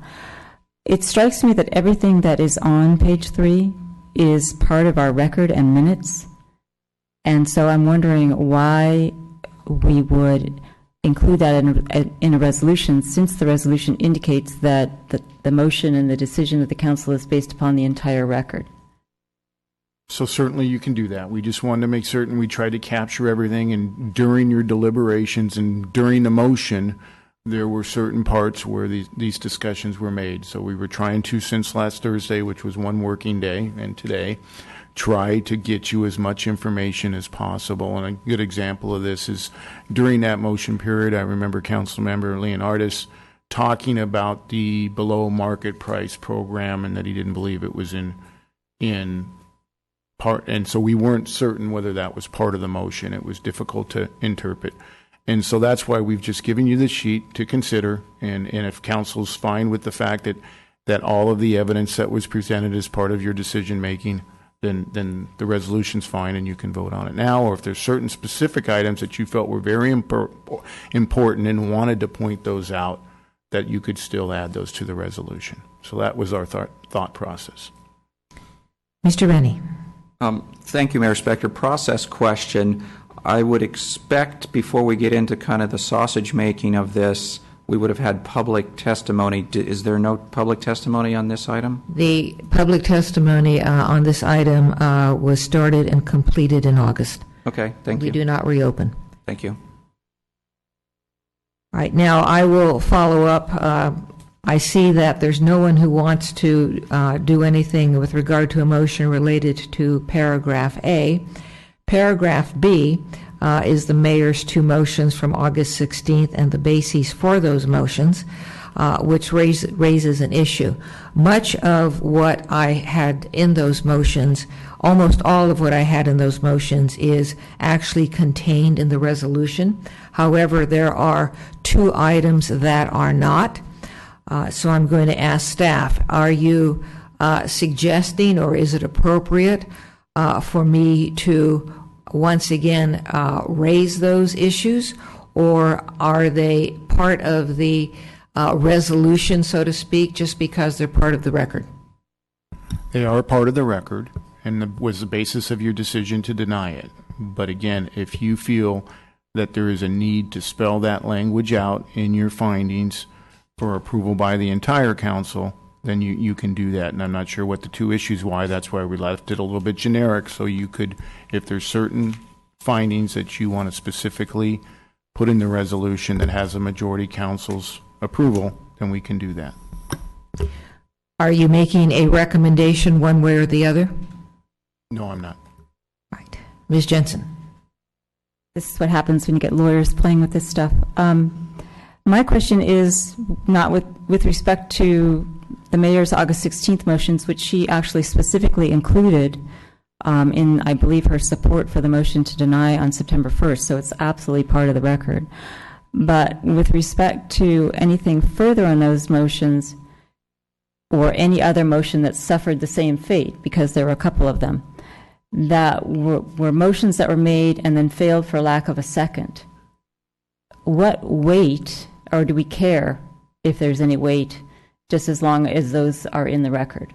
It strikes me that everything that is on page 3 is part of our record and minutes. And so I'm wondering why we would include that in a resolution, since the resolution indicates that the motion and the decision of the council is based upon the entire record. So certainly you can do that. We just wanted to make certain we tried to capture everything, and during your deliberations and during the motion, there were certain parts where these discussions were made. So we were trying to, since last Thursday, which was one working day, and today, try to get you as much information as possible. And a good example of this is during that motion period, I remember Councilmember Leonardis talking about the below market price program and that he didn't believe it was in part, and so we weren't certain whether that was part of the motion. It was difficult to interpret. And so that's why we've just given you the sheet to consider. And if council's fine with the fact that all of the evidence that was presented as part of your decision making, then the resolution's fine and you can vote on it now. Or if there's certain specific items that you felt were very important and wanted to point those out, that you could still add those to the resolution. So that was our thought process. Mr. Rennie. Thank you, Mayor Spector. Process question. I would expect before we get into kind of the sausage making of this, we would have had public testimony. Is there no public testimony on this item? The public testimony on this item was started and completed in August. Okay, thank you. We do not reopen. Thank you. All right, now I will follow up. I see that there's no one who wants to do anything with regard to a motion related to paragraph A. Paragraph B is the mayor's two motions from August 16th and the bases for those motions, which raises an issue. Much of what I had in those motions, almost all of what I had in those motions is actually contained in the resolution. However, there are two items that are not. So I'm going to ask staff, are you suggesting or is it appropriate for me to once again raise those issues, or are they part of the resolution, so to speak, just because they're part of the record? They are part of the record and was the basis of your decision to deny it. But again, if you feel that there is a need to spell that language out in your findings for approval by the entire council, then you can do that. And I'm not sure what the two issues why. That's why we left it a little bit generic, so you could, if there's certain findings that you want to specifically put in the resolution that has a majority council's approval, then we can do that. Are you making a recommendation one way or the other? No, I'm not. Right. Ms. Jensen. This is what happens when you get lawyers playing with this stuff. My question is not with respect to the mayor's August 16th motions, which she actually specifically included in, I believe, her support for the motion to deny on September 1st, so it's absolutely part of the record. But with respect to anything further on those motions, or any other motion that suffered the same fate, because there were a couple of them, that were motions that were made and then failed for lack of a second, what weight, or do we care if there's any weight, just as long as those are in the record?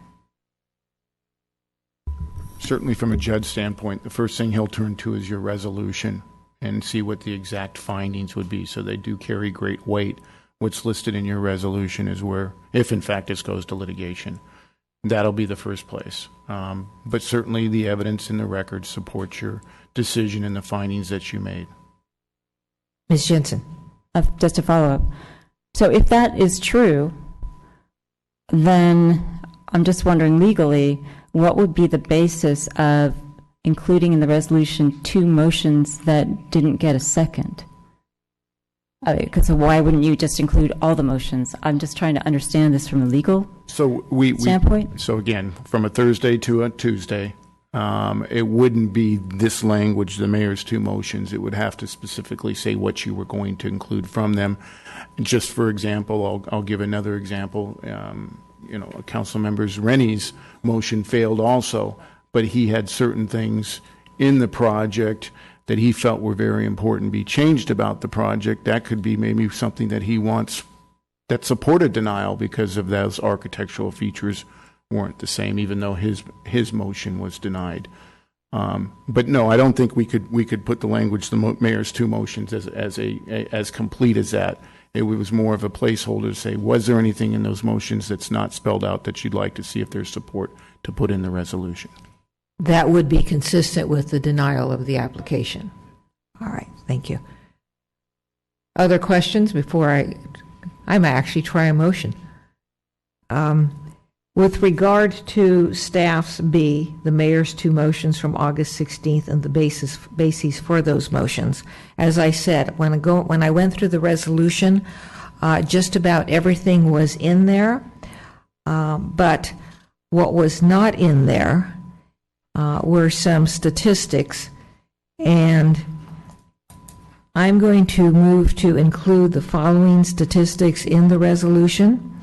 Certainly from a judge standpoint, the first thing he'll turn to is your resolution and see what the exact findings would be. So they do carry great weight. What's listed in your resolution is where, if in fact this goes to litigation, that'll be the first place. But certainly the evidence in the record supports your decision and the findings that you made. Ms. Jensen. Just to follow up. So if that is true, then I'm just wondering legally, what would be the basis of including in the resolution two motions that didn't get a second? So why wouldn't you just include all the motions? I'm just trying to understand this from a legal standpoint. So again, from a Thursday to a Tuesday, it wouldn't be this language, the mayor's two motions. It would have to specifically say what you were going to include from them. Just for example, I'll give another example. Council members Rennie's motion failed also, but he had certain things in the project that he felt were very important be changed about the project. That could be maybe something that he wants that supported denial because of those architectural features weren't the same, even though his motion was denied. But no, I don't think we could put the language, the mayor's two motions, as complete as that. It was more of a placeholder to say, was there anything in those motions that's not spelled out that you'd like to see if there's support to put in the resolution? That would be consistent with the denial of the application. All right, thank you. Other questions before I might actually try a motion. With regard to staff's B, the mayor's two motions from August 16th and the bases for those motions, as I said, when I went through the resolution, just about everything was in there, but what was not in there were some statistics, and I'm going to move to include the following statistics in the resolution: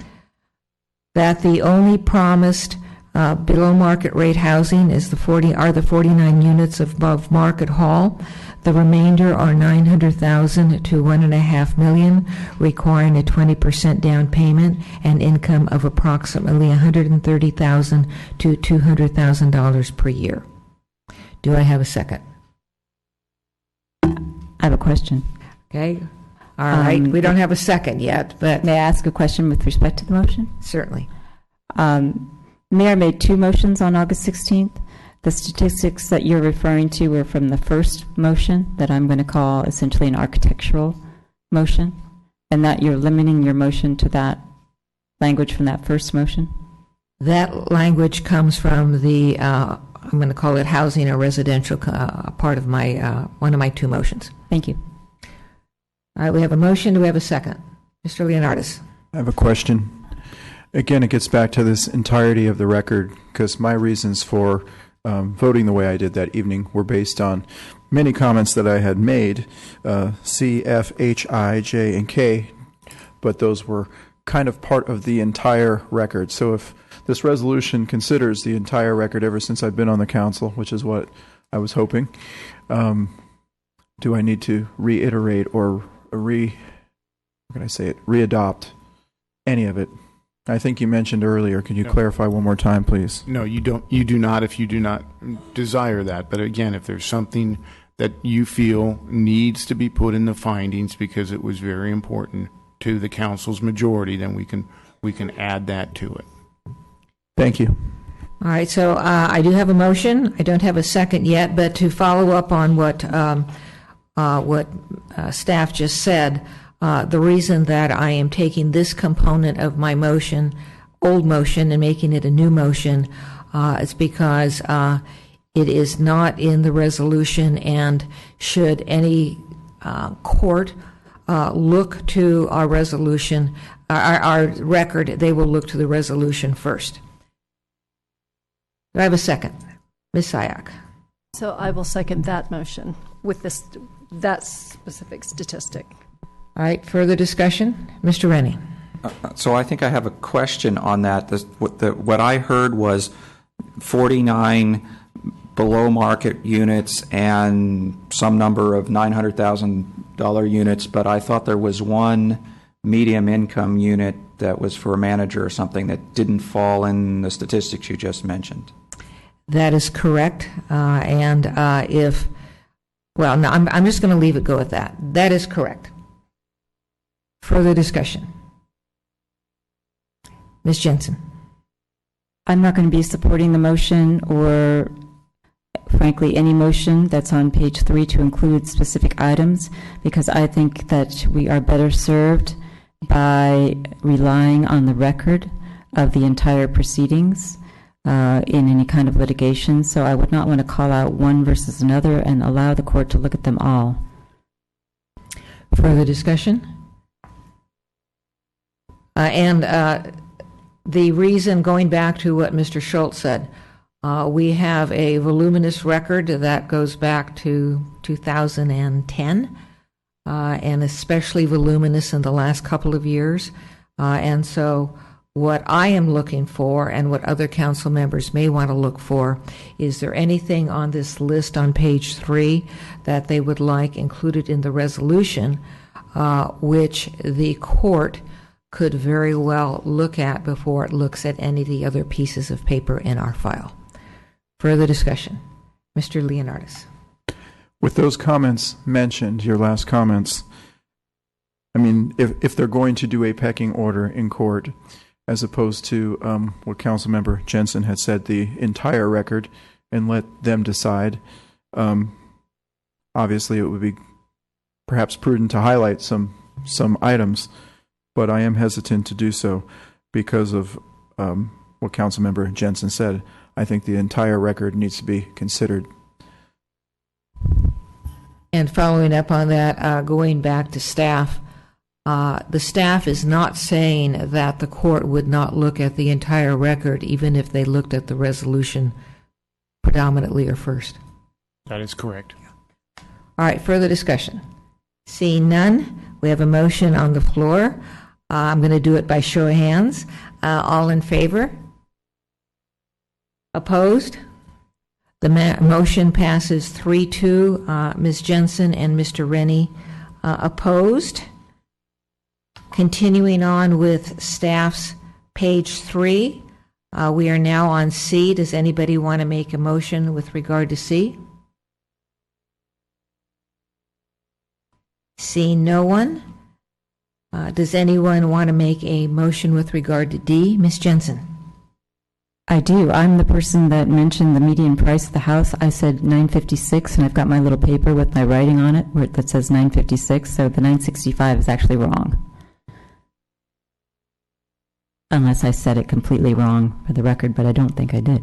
that the only promised below market rate housing is the 49 units above Market Hall. The remainder are 900,000 to $1.5 million, requiring a 20% down payment and income of approximately $130,000 to $200,000 per year. Do I have a second? I have a question. Okay. All right. We don't have a second yet, but may I ask a question with respect to the motion? Certainly. Mayor made two motions on August 16th. The statistics that you're referring to were from the first motion that I'm going to call essentially an architectural motion, and that you're limiting your motion to that language from that first motion? That language comes from the, I'm going to call it housing or residential, part of my, one of my two motions. Thank you. All right, we have a motion. Do we have a second? Mr. Leonardis. I have a question. Again, it gets back to this entirety of the record, because my reasons for voting the way I did that evening were based on many comments that I had made, C, F, H, I, J, and K, but those were kind of part of the entire record. So if this resolution considers the entire record ever since I've been on the council, which is what I was hoping, do I need to reiterate or readopt any of it? I think you mentioned earlier. Can you clarify one more time, please? No, you don't. You do not if you do not desire that. But again, if there's something that you feel needs to be put in the findings because it was very important to the council's majority, then we can add that to it. Thank you. All right, so I do have a motion. I don't have a second yet, but to follow up on what staff just said, the reason that I am taking this component of my motion, old motion, and making it a new motion is because it is not in the resolution, and should any court look to our resolution, our record, they will look to the resolution first. Do I have a second? Ms. Sayak. So I will second that motion with that specific statistic. All right, further discussion? Mr. Rennie. So I think I have a question on that. What I heard was 49 below market units and some number of $900,000 units, but I thought there was one medium income unit that was for a manager or something that didn't fall in the statistics you just mentioned. That is correct. I'm just going to leave it go at that. That is correct. Further discussion? Ms. Jensen. I'm not going to be supporting the motion, or frankly any motion that's on page 3 to include specific items, because I think that we are better served by relying on the record of the entire proceedings in any kind of litigation. So I would not want to call out one versus another and allow the court to look at them all. Further discussion? The reason, going back to what Mr. Schultz said, we have a voluminous record that goes back to 2010, and especially voluminous in the last couple of years. And so what I am looking for, and what other council members may want to look for, is there anything on this list on page 3 that they would like included in the resolution, which the court could very well look at before it looks at any of the other pieces of paper in our file. Further discussion? Mr. Leonardis. With those comments mentioned, your last comments, I mean, if they're going to do a pecking order in court, as opposed to what Councilmember Jensen had said, the entire record, and let them decide, obviously it would be perhaps prudent to highlight some items, but I am hesitant to do so because of what Councilmember Jensen said. I think the entire record needs to be considered. And following up on that, going back to staff, the staff is not saying that the court would not look at the entire record even if they looked at the resolution predominantly or first. That is correct. All right, further discussion. Seeing none, we have a motion on the floor. I'm going to do it by show of hands. All in favor? Opposed? The motion passes 3-2. Ms. Jensen and Mr. Rennie opposed. Continuing on with staff's page 3, we are now on C. Does anybody want to make a motion with regard to C? Seeing no one, does anyone want to make a motion with regard to D? Ms. Jensen. I do. I'm the person that mentioned the median price of the house. I said $956, and I've got my little paper with my writing on it that says $956, so the $965 is actually wrong. Unless I said it completely wrong for the record, but I don't think I did.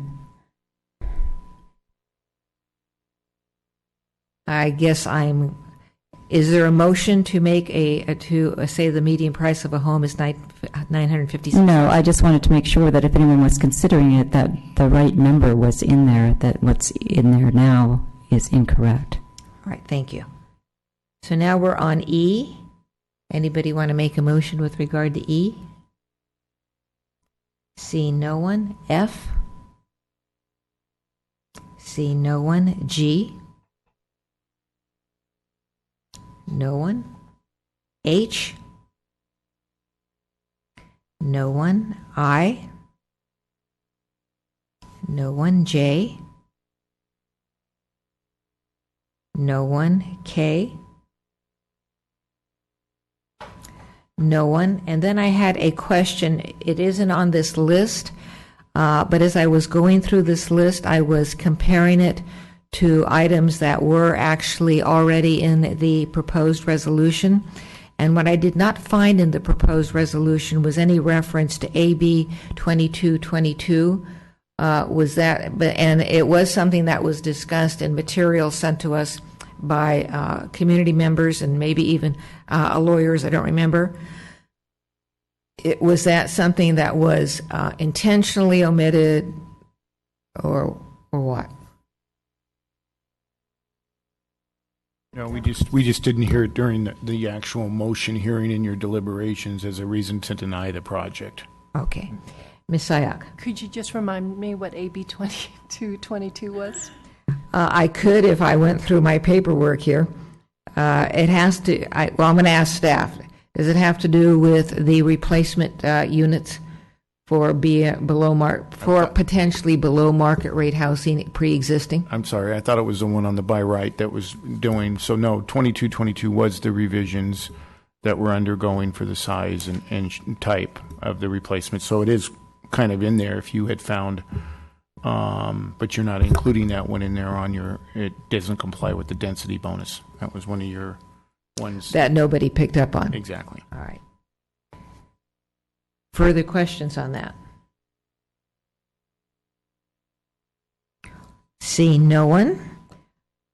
I guess is there a motion to make to say the median price of a home is $956? No, I just wanted to make sure that if anyone was considering it, that the right number was in there, that what's in there now is incorrect. All right, thank you. So now we're on E. Anybody want to make a motion with regard to E? Seeing no one. F. Seeing no one. G. No one. H. No one. I. No one. J. No one. K. No one. And then I had a question. It isn't on this list, but as I was going through this list, I was comparing it to items that were actually already in the proposed resolution. And what I did not find in the proposed resolution was any reference to AB 2222. And it was something that was discussed in materials sent to us by community members and maybe even lawyers, I don't remember. Was that something that was intentionally omitted or what? No, we just didn't hear it during the actual motion hearing in your deliberations as a reason to deny the project. Okay. Ms. Sayak. Could you just remind me what AB 2222 was? I could if I went through my paperwork here. It has to, I'm going to ask staff. Does it have to do with the replacement units for potentially below market rate housing pre-existing? I'm sorry, I thought it was the one on the by right that was doing, so no, 2222 was the revisions that were undergoing for the size and type of the replacement. So it is kind of in there if you had found, but you're not including that one in there on it doesn't comply with the density bonus. That was one of your ones. That nobody picked up on. Exactly. All right. Further questions on that? Seeing no one,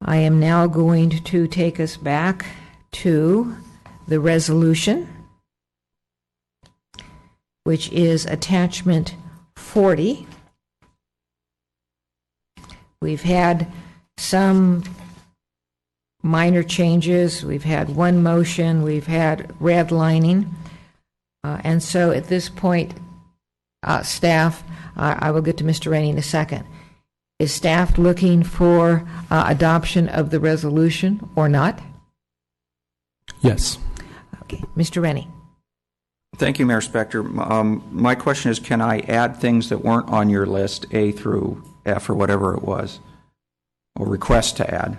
I am now going to take us back to the resolution, which is attachment 40. We've had some minor changes. We've had one motion. We've had redlining. And so at this point, staff, I will get to Mr. Rennie in a second. Is staff looking for adoption of the resolution or not? Yes. Okay. Mr. Rennie. Thank you, Mayor Spector. My question is, can I add things that weren't on your list, A through F or whatever it was, or request to add?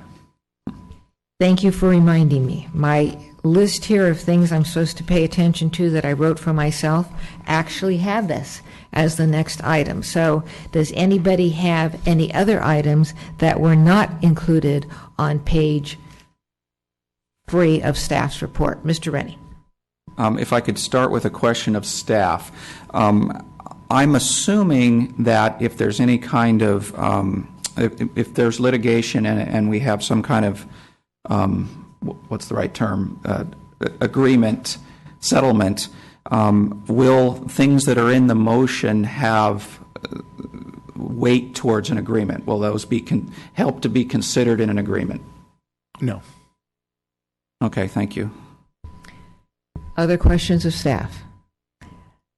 Thank you for reminding me. My list here of things I'm supposed to pay attention to that I wrote for myself actually had this as the next item. So does anybody have any other items that were not included on page 3 of staff's report? Mr. Rennie. If I could start with a question of staff. I'm assuming that if there's any kind of, if there's litigation and we have some kind of what's the right term? Agreement, settlement. Will things that are in the motion have weight towards an agreement? Will those help to be considered in an agreement? No. Okay, thank you. Other questions of staff?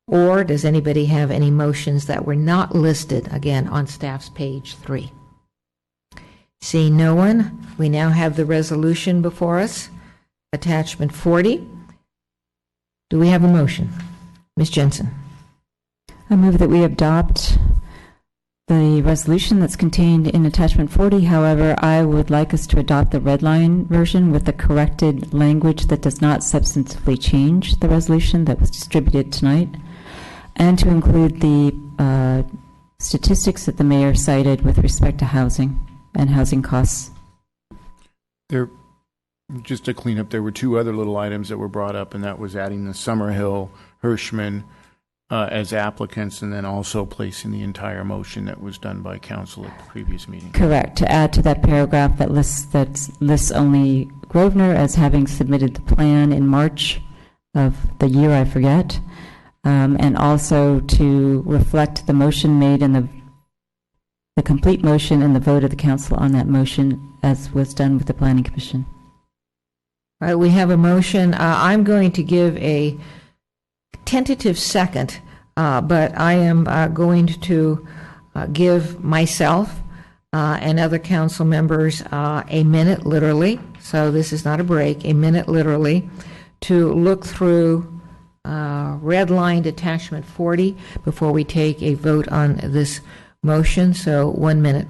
Or does anybody have any motions that were not listed, again, on staff's page 3? Seeing no one, we now have the resolution before us, attachment 40. Do we have a motion? Ms. Jensen. I move that we adopt the resolution that's contained in attachment 40. However, I would like us to adopt the red line version with the corrected language that does not substantively change the resolution that was distributed tonight, and to include the statistics that the mayor cited with respect to housing and housing costs. Just to clean up, there were 2 other little items that were brought up, and that was adding the Summerhill, Hirschman as applicants, and then also placing the entire motion that was done by council at the previous meeting. Correct. To add to that paragraph that lists only Grosvenor as having submitted the plan in March of the year, I forget, and also to reflect the motion made in the complete motion and the vote of the council on that motion as was done with the Planning Commission. All right, we have a motion. I'm going to give a tentative second, but I am going to give myself and other council members a minute, literally, so this is not a break, a minute, literally, to look through red-lined attachment 40 before we take a vote on this motion, so 1 minute.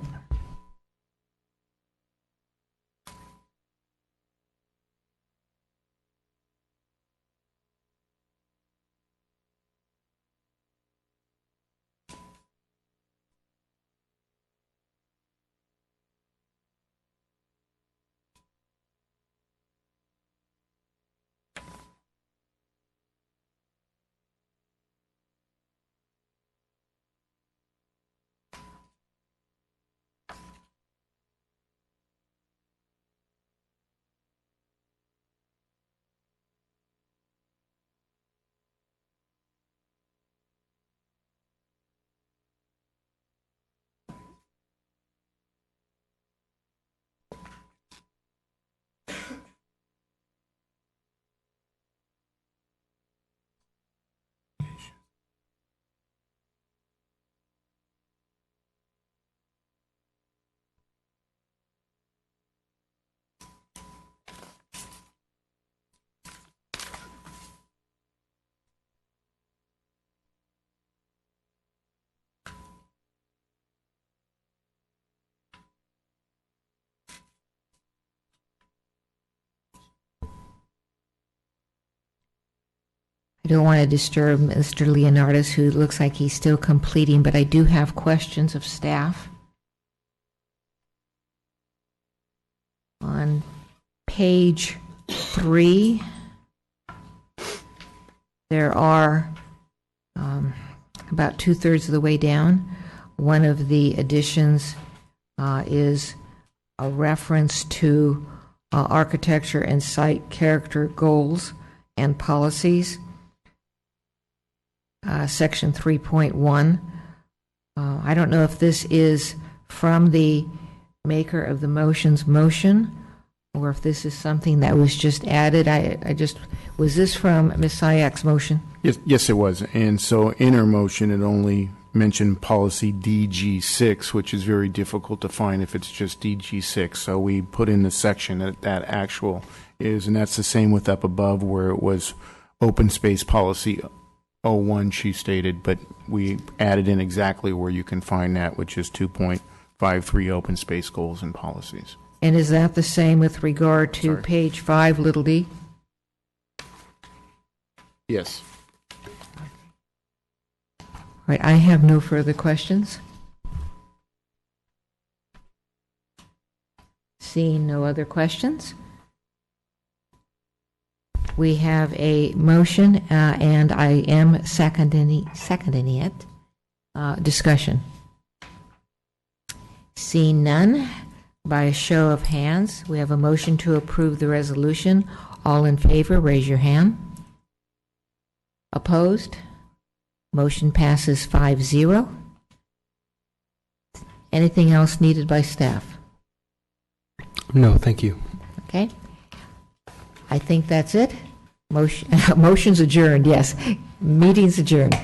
I don't want to disturb Mr. Leonardis, who looks like he's still completing, but I do have questions of staff. On page 3, there are about 2/3 of the way down. One of the additions is a reference to architecture and site character goals and policies. Section 3.1. I don't know if this is from the maker of the motion's motion, or if this is something that was just added. Was this from Ms. Sayak's motion? Yes, it was. And so in her motion, it only mentioned policy DG6, which is very difficult to find if it's just DG6. So we put in the section that actual is, and that's the same with up above where it was open space policy 01, she stated, but we added in exactly where you can find that, which is 2.53 open space goals and policies. And is that the same with regard to page 5, little d? Yes. All right, I have no further questions. Seeing no other questions, we have a motion, and I am seconding it. Discussion. Seeing none, by a show of hands, we have a motion to approve the resolution. All in favor, raise your hand. Opposed? Motion passes 5-0. Anything else needed by staff? No, thank you. Okay. I think that's it. Motion's adjourned, yes. Meeting's adjourned.